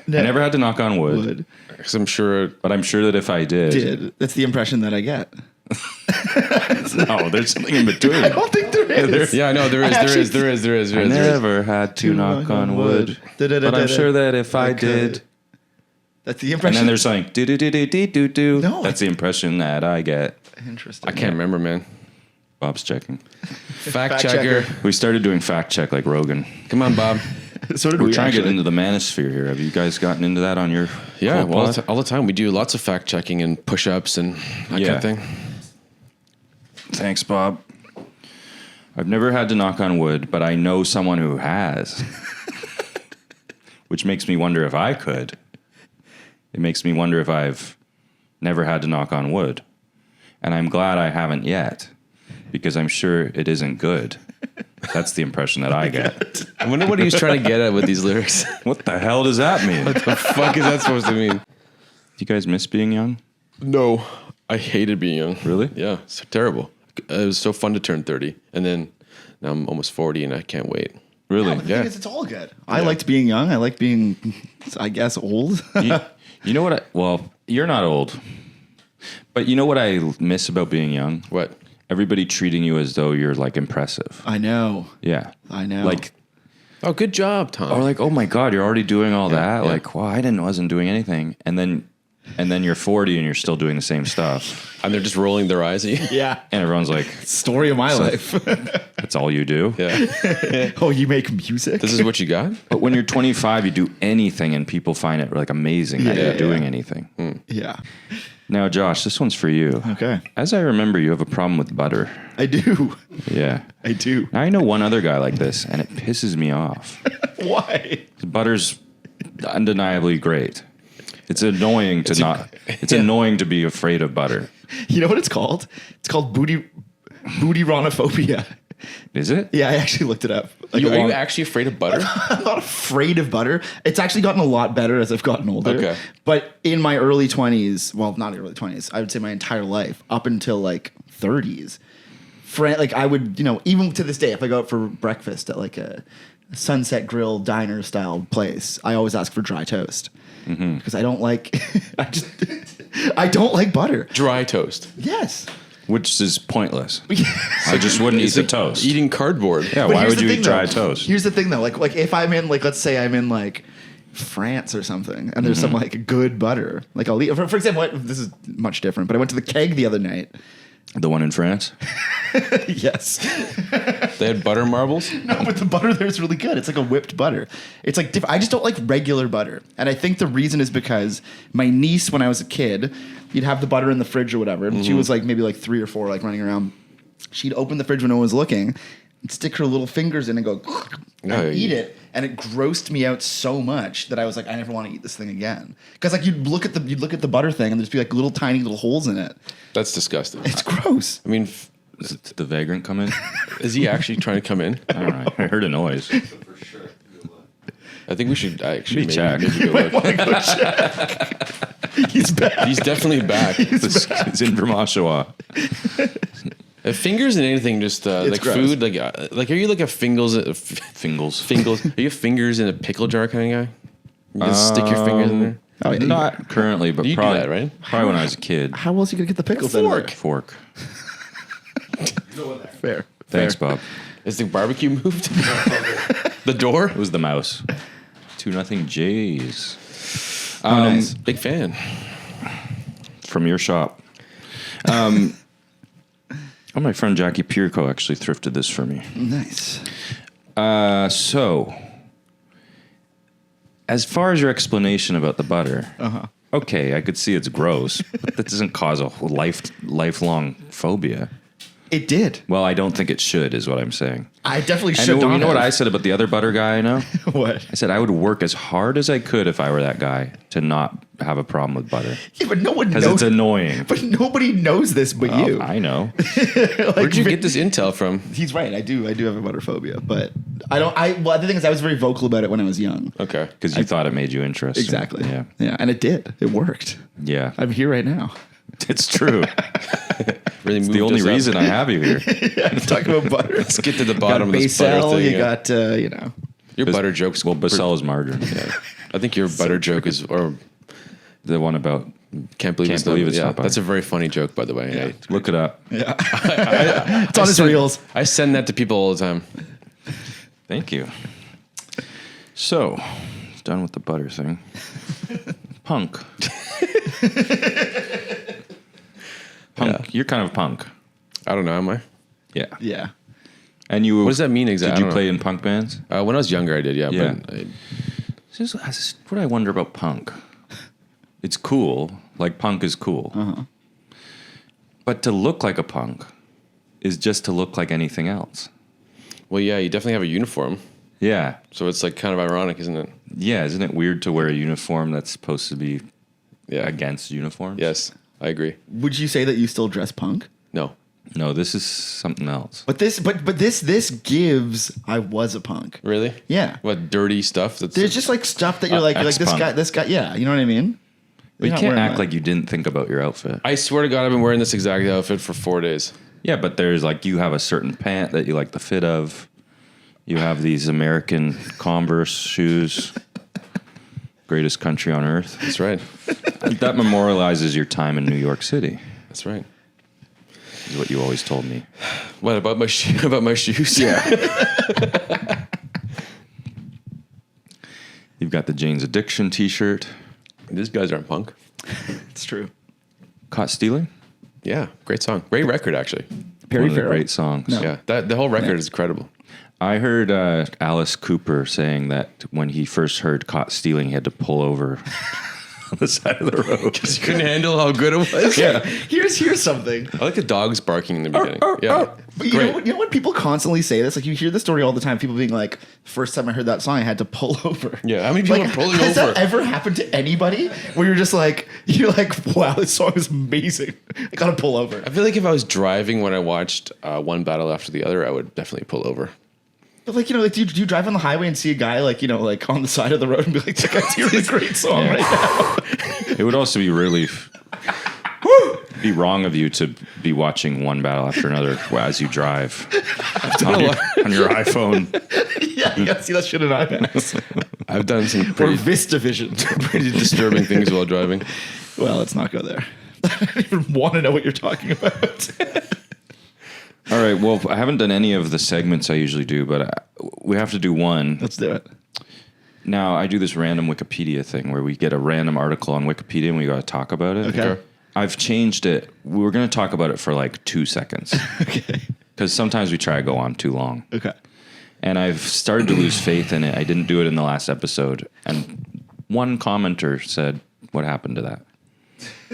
I never had to knock on wood, Would. Because I'm sure. but I'm sure that if I did. That's the impression that I get. No, there's something in between. I don't think there is. Yeah, I know there is. There is. I never had to knock on wood, but I'm sure that if I did. That's the And impression. then there's something do do do do do do do. No. That's the impression that I get. Interesting. I can't remember, man. Bob's checking. Fact checker. We started doing fact check like Rogan. Come on, Bob. So did We're we trying to get actually. into the manosphere here. Have you guys gotten into that on your Yeah, cold well, pod? all the time we do lots of fact checking and push-ups and that kind Yeah. of thing. Thanks, Bob. I've never had to knock on wood, but I know someone who has. Which makes me wonder if I could. It makes me wonder if I've never had to knock on wood. And I'm glad I haven't yet, because I'm sure it isn't good. That's the impression that I get. I wonder what he was trying to get at with these lyrics. What the hell does that mean? What the fuck is that supposed to mean? Do you guys miss being young? No, I hated being young. Really? Yeah, so terrible. It was so fun to turn 30, and then now I'm almost 40, and I can't wait. Really? The thing is, it's all good. I liked being young. I like being, I guess, old. You know what? Well, you're not old. But you know what I miss about being young? What? Everybody treating you as though you're like impressive. I know. Yeah. I know. Like Oh, good job, Tom. Or like, oh my God, you're already doing all that? yeah. Like, wow, wasn't doing anything. And then you're 40 and you're still doing the same stuff. And they're just rolling their eyes at you. Yeah. And everyone's like, Story of my life. that's all you do? Yeah. Oh, you make music? This is what you got? But when you're 25, you do anything and people find it like amazing that you're doing anything. Yeah. Now, Josh, this one's for you. Okay. As I remember, you have a problem with butter. I do. Yeah. I do. Now, I know one other guy like this, and it pisses me off. Why? Butter's undeniably great. It's annoying to It's annoying to be afraid of butter. You know what it's called? It's called bootyronophobia. Is it? Yeah, I actually looked it up. Like Are you actually afraid of butter? I'm not afraid of butter. It's actually gotten a lot better as I've gotten older. Okay. But in my early 20s, well, not early 20s, I would say my entire life, up until like 30s, like I would, even to this day, if I go out for breakfast at like a Sunset Grill diner style place, I always ask for dry toast. Because I don't like, I don't like butter. Dry toast. Yes. Which is pointless. I just wouldn't eat the toast. Eating cardboard. Yeah, But why here's would the you thing, eat dry though. toast? Here's the thing, though. Like if I'm in, like, let's say I'm in, like, France or something, and there's some, like, good butter. Like, I'll eat. For example, this is much different, but I went to the Keg the other night. The one in France? Yes. They had butter marbles? No, but the butter there is really good. It's like a whipped butter. It's like I just don't like regular butter. And I think the reason is because my niece, when I was a kid, you'd have the butter in the fridge or whatever. And she was like maybe like 3 or 4, like running around. She'd open the fridge when no one was looking and stick her little fingers in and go and eat it. And it grossed me out so much that I was like, I never want to eat this thing again. Because like you'd look at the butter thing and there'd be like little tiny little holes in it. That's disgusting. It's gross. I mean, Did the vagrant come in? is he actually trying to come in? I don't know. I heard a noise. I think we should actually check. maybe go look. He's back. He's definitely back. He's in from Oshawa. Fingers in anything, just like gross. food. Like are you like a fingers? Fingles. Are you fingers in a pickle jar kind of guy? You can stick your fingers in there. Oh, yeah, Not currently, but You do probably, that, right? probably when I was a kid. How else are you going to get the pickles out of there? Fork. Fair. Thanks, Fair. Bob. Is the barbecue moved? The door? It was the mouse. 2-0 Jays. Nice. Big fan. From your shop. My friend Jackie Pierco actually thrifted this for me. Nice. So, as far as your explanation about the butter, okay, I could see it's gross, but that doesn't cause a lifelong phobia. It did. Well, I don't think it should, is what I'm saying. I definitely I should. know, you know what I said about the other butter guy I know? What? I said I would work as hard as I could if I were that guy to not have a problem with butter. Yeah, but no one Because knows. it's annoying. But nobody knows this but you. I know. Where'd you get this intel from? He's right. I do have a butter phobia, but I don't. Well, the thing is, I was very vocal about it when I was young. Okay. Because you thought it made you interesting. Exactly. Yeah. Yeah, and it did. It worked. Yeah. I'm here right now. It's true. Really It's the only reason I have you here. Talking about butter. Let's get to the You bottom got of this butter Basel, thing. you yeah. got Your butter jokes. Well, Basel is margarine. Yeah. I think your butter joke is, or The one about can't believe Can't it's believe not. it's Yeah, not butter. that's a very funny joke, by the way. Yeah. look it up. It's on his reels. I send that to people all the time. Thank you. So, it's done with the butter thing. Punk. Punk. You're kind of punk. I don't know. Am I? Yeah. Yeah. And you. What does that mean exactly? Did you play in punk bands? When I was younger, I did. Yeah. Yeah. But This is what I wonder about punk. It's cool. Like, punk is cool. But to look like a punk is just to look like anything else. well, yeah, you definitely have a uniform, Yeah. so it's like kind of ironic, isn't it? Yeah. Isn't it weird to wear a uniform that's supposed to be Yeah. against uniforms? Yes, I agree. Would you say that you still dress punk? No. No, this is something else. But this gives I was a punk. Really? Yeah. What dirty stuff? That's There's just like stuff that you're like ex-punk. this guy. Yeah, you know what I mean. But you You're not can't wearing act that. like you didn't think about your outfit. I swear to God, I've been wearing this exact outfit for 4 days. Yeah, but there's like, you have a certain pant that you like the fit of. You have these American Converse shoes. Greatest country on earth. That's right. That memorializes your time in New York City, That's right. is what you always told me. What about my about my shoes? Yeah. got the Jane's Addiction t-shirt. These guys aren't punk. It's true. Caught Stealing? Yeah, great song. Great record, actually. Perry One of the Farrell. great songs. No. Yeah, the whole record is incredible. I heard Alice Cooper saying that when he first heard Caught Stealing, he had to pull over on the side of the road. You couldn't handle how good it was. Yeah. Here's something. I like the dogs barking in the beginning. Yeah, But great. you know when people constantly say this? Like you hear the story all the time. People being like, "First time I heard that song, I had to pull over." Yeah, how many people Like, are pulling has over? that ever happened to anybody? Where you're just like, "Wow, this song is amazing. I gotta pull over." I feel like if I was driving when I watched one battle after the other, I would definitely pull over. But like do you drive on the highway and see a guy like on the side of the road and be like, "That guy's hearing a great song right now." It would also be really be wrong of you to be watching one battle after another as you drive on your iPhone. yeah. See that shit in IMAX I've done some or pretty, VistaVision. pretty disturbing things while driving. Well, let's not go there. I don't even want to know what you're talking about. All right. Well, I haven't done any of the segments I usually do, but we have to do one. Let's do it. Now, I do this random Wikipedia thing where we get a random article on Wikipedia and we got to talk about it. Okay. I've changed it. We were going to talk about it for like 2 seconds Okay. because sometimes we try to go on too long. Okay. And I've started to lose faith in it. I didn't do it in the last episode. And one commenter said, "What happened to that?"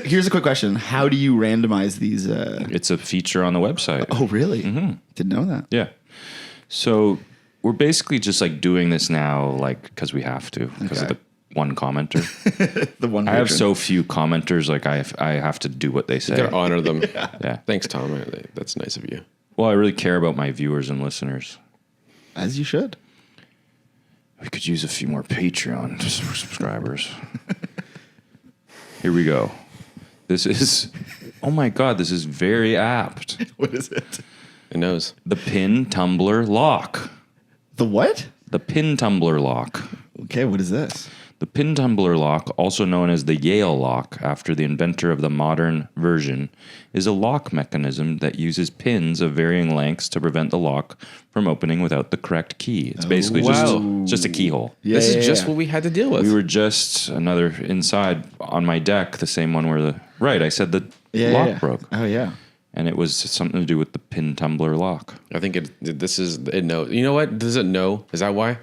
Here's a quick question: how do you randomize these? It's a feature on the website. Oh, really? Didn't know that. Yeah. So we're basically just like doing this now, like because we have to, because of Okay. the one commenter. The one I have patron. so few commenters, like I have to do what they say. Gotta honor them. Yeah. Thanks, Tom. That's nice of you. Well, I really care about my viewers and listeners. As you should. We could use a few more Patreon subscribers. Here we go. This is, oh my God, this is very apt. What is it? It knows. The pin tumbler lock. The what? The pin tumbler lock. Okay, what is this? The pin tumbler lock, also known as the Yale lock after the inventor of the modern version, is a lock mechanism that uses pins of varying lengths to prevent the lock from opening without the correct key. It's basically wow. just a keyhole. Yeah, This is yeah, just yeah. what we had to deal with. We were just another inside on my deck, the same one where I said the lock broke. Oh yeah. And it was something to do with the pin tumbler lock. I think it knows. You know what? Does it know? Is that why?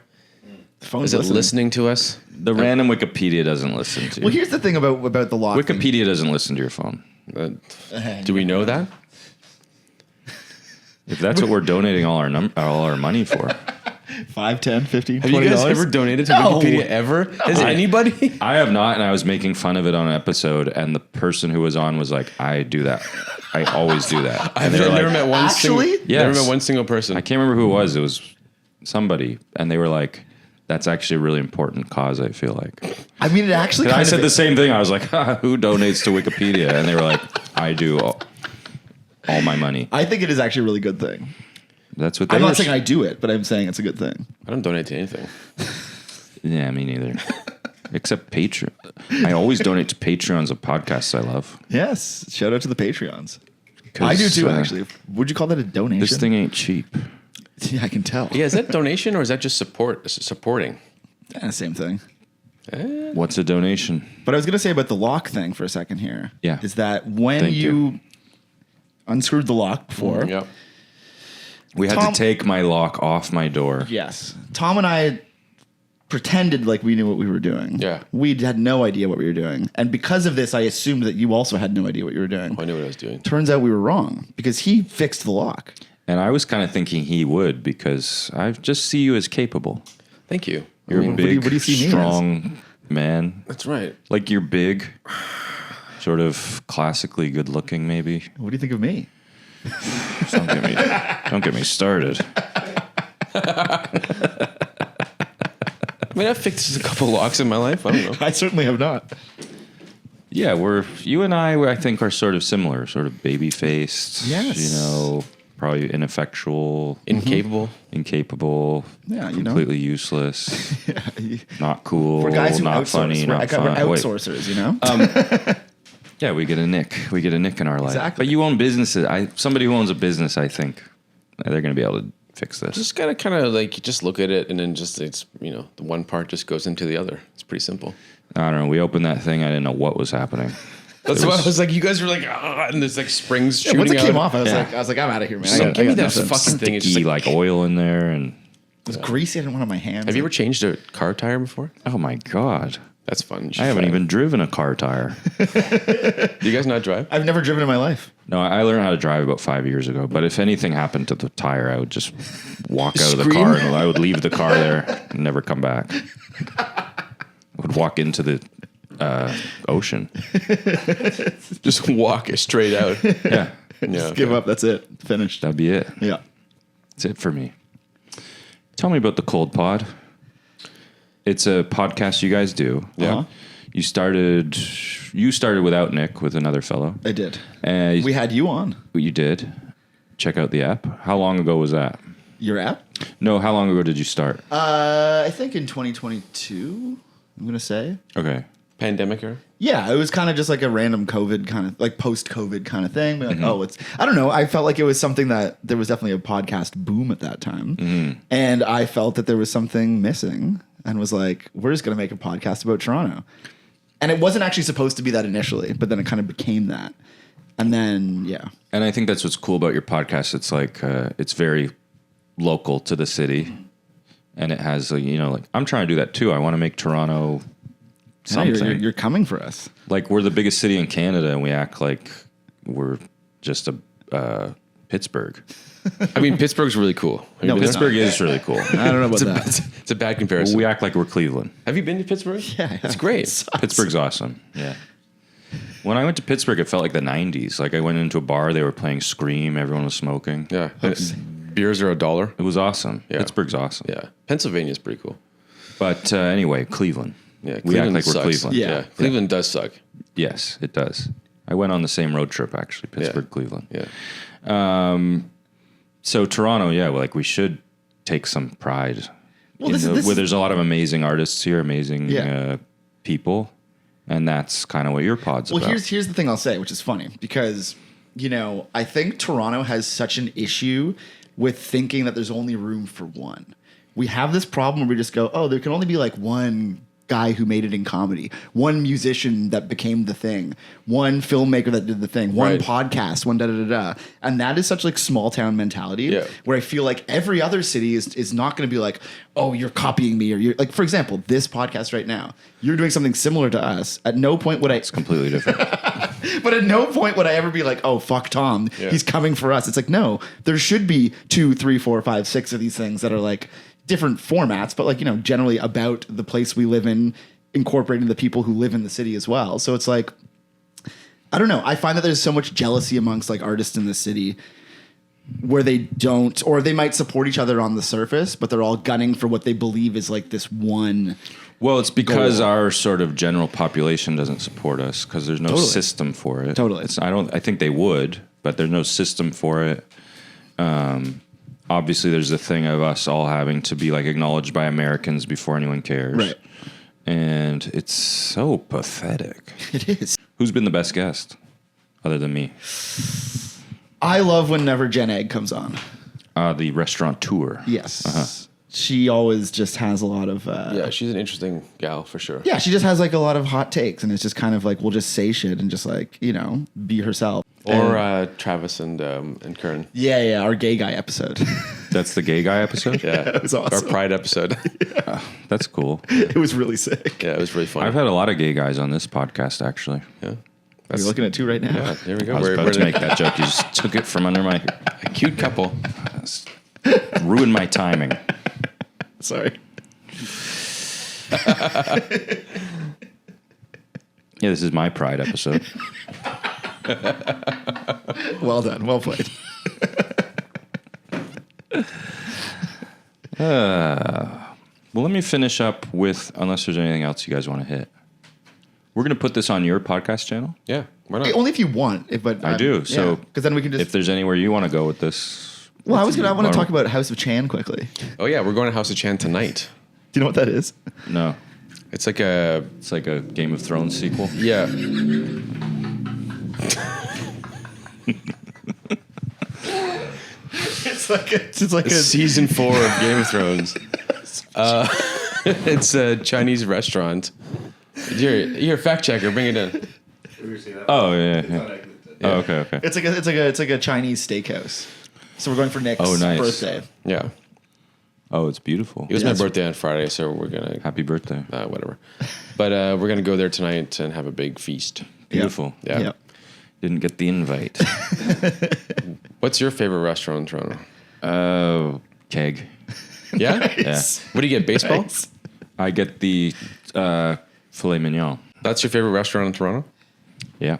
The phone's Is it listening to us? The random Wikipedia doesn't listen to you. Well, here's the thing about the lock. thing. Wikipedia doesn't listen to your phone. Do we know that? If that's what we're donating all our money for. 5, 10, 15, Have you guys ever donated to No. Wikipedia ever? Has anybody? I have not, and I was making fun of it on an episode, and the person who was on was like, "I do that. I always do that." I've And they were never like, met one Actually? single. Never Yes. met one single person. I can't remember who it was. It was somebody, and they were like, "That's actually a really important cause." I feel like. I mean, it actually. And I kind said of the same thing. I was like, "Who donates to Wikipedia?" And they were like, "I do all my money." I think it is actually a really good thing. That's what they I'm were. not saying I do it, but I'm saying it's a good thing. I don't donate to anything. Yeah, me neither. Except Patreon. I always donate to Patreons of podcasts I love. Yes. Shout out to the Patreons. 'Cause, I do too, actually. Would you call that a donation? This thing ain't cheap. Yeah, I can tell. Yeah, is that donation or is that just supporting? Same thing. What's a donation? But I was going to say about the lock thing for a second here. Yeah. Is that when Thank you unscrewed the lock before? Yep. We had Tom- to take my lock off my door. Yes. Tom and I pretended like we knew what we were doing. Yeah. We had no idea what we were doing. And because of this, I assumed that you also had no idea what you were doing. I knew what I was doing. Turns out we were wrong because he fixed the lock. And I was kind of thinking he would because I just see you as capable. Thank you. You're a What do you- big, what do you see me as? strong man. That's right. Like you're big, sort of classically good looking, maybe. What do you think of me? Don't get me started. I mean, I've fixed a couple locks in my life. I don't know. I certainly have not. Yeah, you and I think are sort of similar, sort of baby faced. Yes. You know, probably ineffectual, Incapable. incapable, Yeah, you know. completely useless, not cool, We're guys who not outsource. funny, We're, not we're fun. Wait. outsourcers, you know? Yeah, we get a nick. We get a nick in our life. Exactly. But you own businesses. Somebody who owns a business, I think, they're going to be able to fix this. Just gotta kind of like just look at it, and then just it's the one part just goes into the other. It's pretty simple. I don't know. We opened that thing. I didn't know what was happening. That's why I was like, you guys were like, and there's like springs shooting Once it out. came off, I was like, I'm out of here, man. So give me that nothing. fucking thing. It's just Sticky, like oil in there, and It was greasy. I didn't want it on my hands. have you ever changed a car tire before? oh my god, That's fun. You should I haven't try it. even driven a car tire. Do you guys not drive? I've never driven in my life. No, I learned how to drive about 5 years ago. But if anything happened to the tire, I would just walk out of the Scream? car and I would leave the car there and never come back. I would walk into the ocean. Just walk it straight out. Yeah, Yeah. Give up. That's it. Finished. that'd be it. Yeah. That's it for me. Tell me about the Cold Pod. It's a podcast you guys do. Yeah. Uh-huh. You started without Nick, with another fellow. I did. And We had you on you did. Check out the app. How long ago was that? your app. No, how long ago did you start? I think in 2022. I'm gonna say. Okay. Pandemic era? Yeah, it was kind of just like a random COVID kind of like post-COVID kind of thing. Like, oh, it's I don't know. I felt like it was something that there was definitely a podcast boom at that time, and I felt that there was something missing, and was like, we're just gonna make a podcast about Toronto. And it wasn't actually supposed to be that initially, but then it kind of became that. And then yeah, And I think that's what's cool about your podcast. It's like it's very local to the city, and it has like I'm trying to do that too. I want to make Toronto yeah, something. you're coming for us. Like we're the biggest city in Canada, and we act like we're just a Pittsburgh. I mean, Pittsburgh's really cool. Have you No, been there? Pittsburgh is really cool. I don't know about that. It's a bad comparison. We act like we're Cleveland. Have you been to Pittsburgh? Yeah, It's great. Pittsburgh's awesome. Yeah. When I went to Pittsburgh, it felt like the 90s. Like I went into a bar, they were playing Scream, everyone was smoking. Yeah. Beers are $1. It was awesome. Yeah. Pittsburgh's awesome. Yeah. Pennsylvania's pretty cool. But anyway, Cleveland. Yeah. We act Cleveland like we're sucks. Cleveland. Yeah. Cleveland does suck. Yes, it does. I went on the same road trip, actually, Pittsburgh, Cleveland. Yeah. So Toronto, yeah, like we should take some pride. Well, this where there's a lot of amazing artists here, amazing Yeah. people. And that's kind of what your pod's Well, about. here's the thing I'll say, which is funny because I think Toronto has such an issue with thinking that there's only room for one. We have this problem where we just go, oh, there can only be like one guy who made it in comedy, one musician that became the thing, one filmmaker that did the thing, one Right. podcast, one da da da da. And that is such like small town mentality Yeah. where I feel like every other city is not going to be like, oh, you're copying me, or you're like, for example, this podcast right now, you're doing something similar to us. At no point would I It's completely different. but at no point would I ever be like, oh, fuck Tom. Yeah. He's coming for us. It's like, no, there should be 2, 3, 4, 5, 6 of these things that are like different formats, but like, generally about the place we live in, incorporating the people who live in the city as well. So it's like, I don't know. I find that there's so much jealousy amongst like artists in the city where they don't, or they might support each other on the surface, but they're all gunning for what they believe is like this one. Well, it's because Goal. our sort of general population doesn't support us because there's no Totally. system for it. Totally. I think they would, but there's no system for it. Obviously, there's the thing of us all having to be like acknowledged by Americans before anyone cares. Right. And it's so pathetic. It is. Who's been the best guest other than me? I love whenever Jen Egg comes on. The restaurateur. Yes. She always just has a lot of Yeah. She's an interesting gal for sure. yeah, she just has like a lot of hot takes, and it's just kind of like we'll just say shit and just like, be herself. Or Travis and Kern. Yeah, our gay guy episode. That's the gay guy episode? Yeah. It was awesome. Our Pride episode. That's cool. It was really sick. Yeah, it was really fun. I've had a lot of gay guys on this podcast, actually. Yeah. You're looking at 2 right now. Yeah, there we go. I was We're about to make that joke. You just took it from under my... a cute couple. Ruined my timing. Sorry. Yeah, this is my Pride episode. Well done. Well played. Well, let me finish up with, unless there's anything else you guys want to hit. We're going to put this on your podcast channel. Yeah. Why not? Only if you want. But I do. So because then we can just. If there's anywhere you want to go with this. Well, I want to talk about House of Chan quickly. Oh, yeah. We're going to House of Chan tonight. Do you know what that is? No. It's like a. It's like a Game of Thrones sequel. Yeah. It's like a Season 4 of Game of Thrones. It's a Chinese restaurant. Here, fact checker, bring it in. Oh yeah. Oh, okay. It's like a Chinese steakhouse. So we're going for Nick's birthday. Yeah. Oh, it's beautiful. It was my birthday on Friday, so we're going to... Happy birthday. Whatever. But we're going to go there tonight and have a big feast. Beautiful. Yeah. Yep. Didn't get the invite. What's your favorite restaurant in Toronto? Keg. Yeah? Nice. What do you get, baseball? Nice. I get the filet mignon. That's your favorite restaurant in Toronto? Yeah.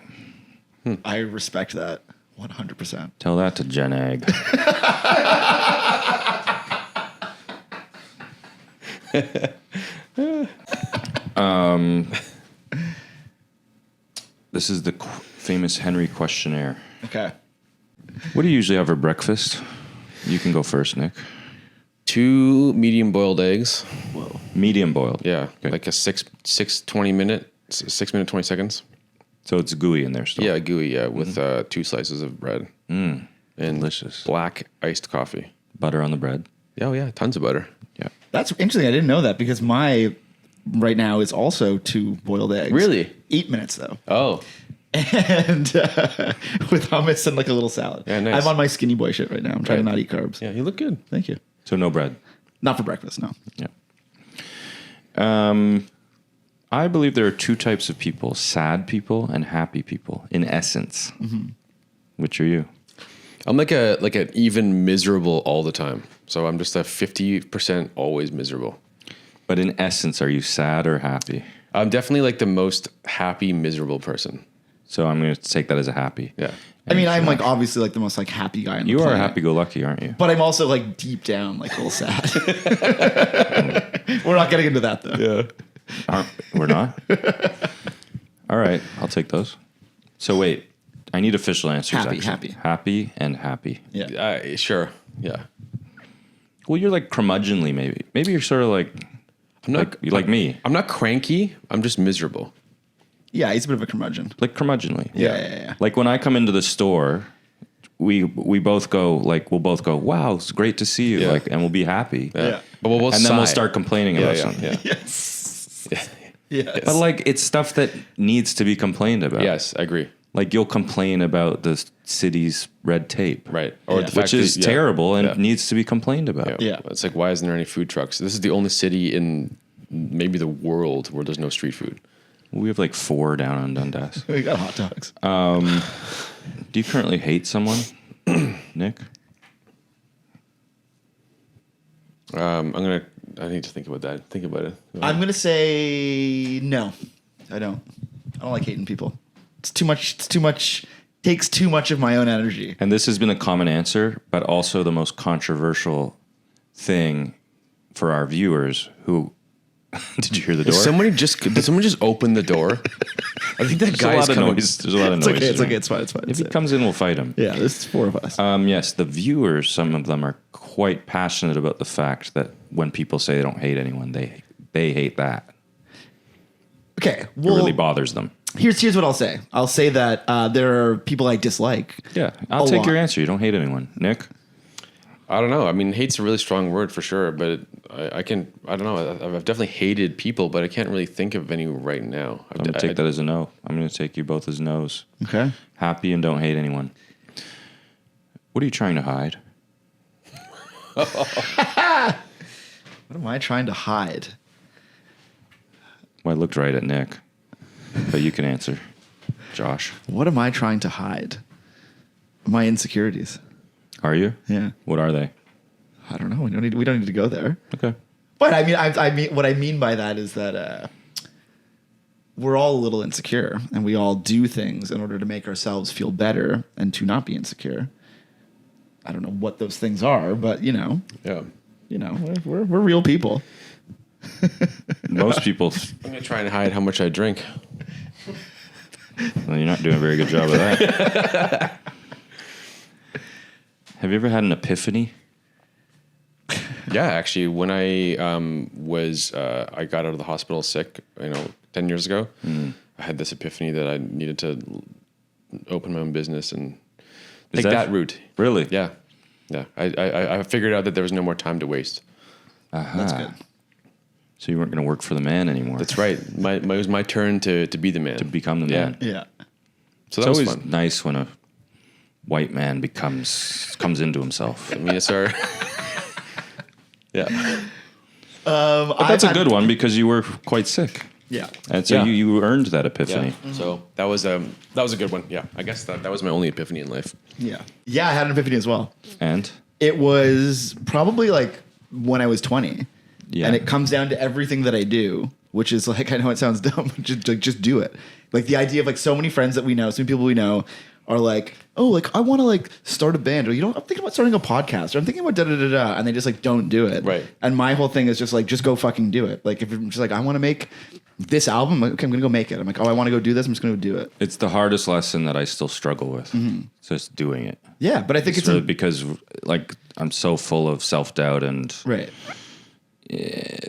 I respect that 100%. Tell that to Jen Egg. This is the famous Henry questionnaire. Okay. Mm-hmm. What do you usually have for breakfast? You can go first, Nick. 2 medium boiled eggs. Whoa. Medium boiled. Yeah. Okay. Like a 6 minute, 20 seconds. So it's gooey in there still. Yeah, gooey, yeah, with 2 slices of bread. And Delicious. black iced coffee. Butter on the bread. Oh, yeah, tons of butter. Yeah. That's interesting. I didn't know that because my right now is also 2 boiled eggs. Really? 8 minutes though. Oh. And with hummus and like a little salad. Yeah, nice. I'm on my skinny boy shit right now. I'm trying to not eat carbs. Yeah, you look good. Thank you. So no bread. Not for breakfast, no. Yeah. I believe there are 2 types of people: sad people and happy people. In essence, which are you? I'm like an even miserable all the time. So I'm just a 50% always miserable. But in essence, are you sad or happy? I'm definitely like the most happy, miserable person. So I'm going to take that as a happy. Yeah. I mean, I'm like obviously like the most like happy guy in the You are planet. happy-go-lucky, aren't you? But I'm also like deep down like a little sad. We're not getting into that though. Yeah. We're not? All right, I'll take those. So wait, I need official answers. Happy, actually. happy. Happy and happy. Yeah. Sure. Yeah. Well, you're like curmudgeonly, maybe. Maybe you're sort of like, I'm not you like me. I'm not cranky. I'm just miserable. Yeah, he's a bit of a curmudgeon. Like curmudgeonly. Yeah. Like when I come into the store, we both go like, we'll both go, wow, it's great to see you. Yeah. Like, and we'll be happy. Yeah. But we'll And then we'll sigh. start complaining about something. Yeah. Yes. Yes. But like, it's stuff that needs to be complained about. Yes, I agree. Like you'll complain about the city's red tape. Right. Or Yeah. the fact Which is that, terrible and Yeah. needs to be complained about. Yeah. It's like, why isn't there any food trucks? This is the only city in maybe the world where there's no street food. We have like 4 down on Dundas. We got hot dogs. Do you currently hate someone, Nick? I need to think about that. Think about it. I'm gonna say no. I don't like hating people. It's too much. Takes too much of my own energy. And this has been a common answer, but also the most controversial thing for our viewers who... Did you hear the door? Did someone just open the door? I think that There's a guy's lot of coming. noise. There's a lot of It's noise. okay. It's around. okay. It's fine. It's fine. If he comes in, we'll fight him. Yeah, there's 4 of us. Yes, the viewers, some of them are quite passionate about the fact that when people say they don't hate anyone, they hate that. Okay. It Well, really bothers them. here's what I'll say. I'll say that there are people I dislike. Yeah, I'll A take lot. your answer. You don't hate anyone. Nick? I don't know. I mean, hate's a really strong word for sure, but I don't know. I've definitely hated people, but I can't really think of any right now. I'm going to take that as a no. I'm going to take you both as no's. Okay. Happy and don't hate anyone. What are you trying to hide? What am I trying to hide? Well, I looked right at Nick, but you can answer. Josh, What am I trying to hide? My insecurities. are you? Yeah. What are they? I don't know. We don't need to go there. Okay. But I mean, what I mean by that is that we're all a little insecure, and we all do things in order to make ourselves feel better and to not be insecure. I don't know what those things are, but Yeah. we're real people. Most people, I'm gonna try and hide how much I drink. well, you're not doing a very good job of that. Have you ever had an epiphany? Yeah, actually, when I I got out of the hospital sick, 10 years ago, I had this epiphany that I needed to open my own business and take that route. Really? Yeah. Yeah, I figured out that there was no more time to waste. That's good. So you weren't going to work for the man anymore. That's right. It was my turn to be the man. To become the man. Yeah. So It's that was always fun. nice when a white man comes into himself. I mean, yes, sir. Yeah. But that's a good one because you were quite sick. Yeah. And so Yeah. you earned that epiphany. Yeah. So that was a good one. Yeah. I guess that was my only epiphany in life. Yeah. Yeah, I had an epiphany as well. And It was probably like when I was 20. Yeah. And it comes down to everything that I do, which is like, I know it sounds dumb, but just do it. Like the idea of like so many friends that we know, so many people we know are like, oh, like I want to like start a band, or I'm thinking about starting a podcast, or I'm thinking about da-da-da-da, and they just like don't do it. Right. And my whole thing is just like, just go fucking do it. Like if I'm just like, I want to make this album, okay, I'm gonna go make it. I'm like, oh, I want to go do this, I'm just gonna go do it. it's the hardest lesson that I still struggle with. It's just doing it. Yeah, but I think It's really because like I'm so full of self-doubt and right.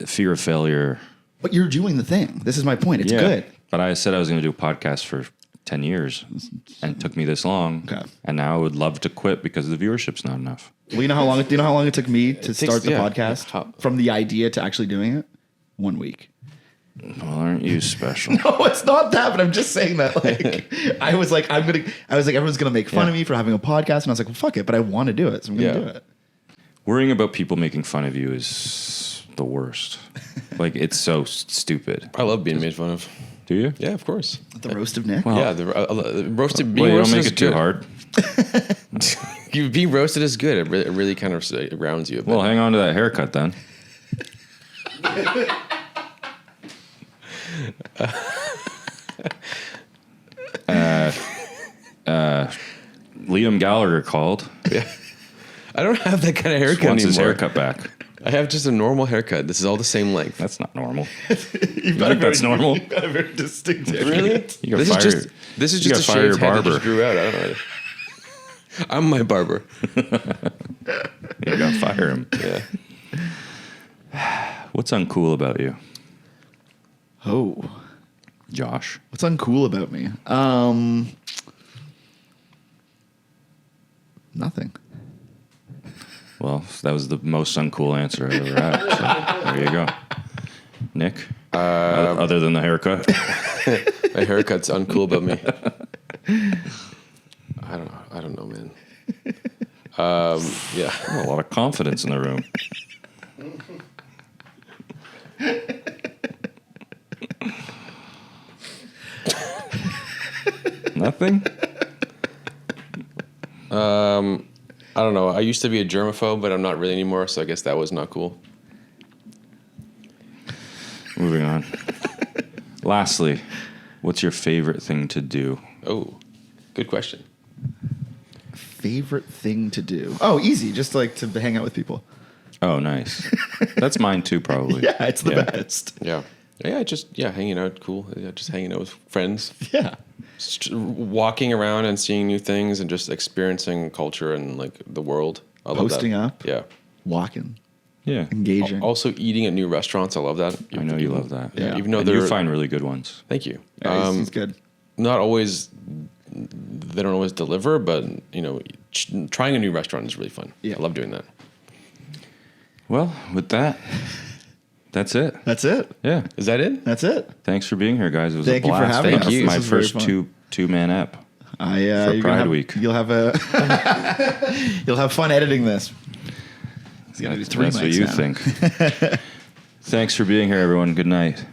fear of failure. But you're doing the thing. This is my point. It's Yeah. good. But I said I was going to do a podcast for 10 years and it took me this long. Okay. And now I would love to quit because the viewership's not enough. Well, do you know how long it took me to start the yeah. podcast How- from the idea to actually doing it? 1 week. Well, aren't you special? No, it's not that, but I'm just saying that. Like, I was like, everyone's gonna make fun of me for having a podcast, and I was like, well, fuck it, but I want to do it, so I'm gonna Yeah. do it. Worrying about people making fun of you is the worst. Like, it's so stupid. I love being made fun of. Do you? Yeah, of course. The roast of Nick. Yeah, the roasted. Well, Being you don't roasted make is it too good. hard. Being roasted is good. It really kind of rounds you a bit. Well, hang on to that haircut then. Liam Gallagher called. I don't have that kind of haircut Wants his anymore. haircut back. I have just a normal haircut. This is all the same length. That's not normal. You've think that's normal? You've got a very distinct haircut. Really? You This gotta is fire- just this is you just a gotta fire your shaved head that barber. just grew out. I don't know. I'm my barber. You gotta fire him. Yeah. What's uncool about you, Oh, Josh? what's uncool about me? Nothing. Well, that was the most uncool answer I've ever had. So there you go. Nick? Other than the haircut? My haircut's uncool about me. I don't know, man. Yeah. A lot of confidence in the room. Nothing? I don't know. I used to be a germaphobe, but I'm not really anymore, so I guess that was not cool. Moving on. Lastly, what's your favorite thing to do? Oh, good question. Favorite thing to do? Oh, easy. Just like to hang out with people. Oh, nice. That's mine too, probably. Yeah, it's the best. Yeah. Yeah, hanging out, cool. Yeah, just hanging out with friends. Yeah. Walking around and seeing new things and just experiencing culture and like the world. I love Posting that. up. Yeah. Walking. Yeah. Engaging. Also eating at new restaurants. I love that. I know you love that. Yeah. Even though And you find really good ones. Thank you. Yeah, he's good. Not always. They don't always deliver, but trying a new restaurant is really fun. Yeah. I love doing that. Well, with that, that's it. That's it. Yeah. Is that it? That's it. Thanks for being here, guys. It was Thank a you for blast. having us. This My was very first fun. two-man app. For For Pride Week. You'll have you'll have fun editing this. It's gonna be 3 That's what mics you now. think. Thanks for being here, everyone. Good night.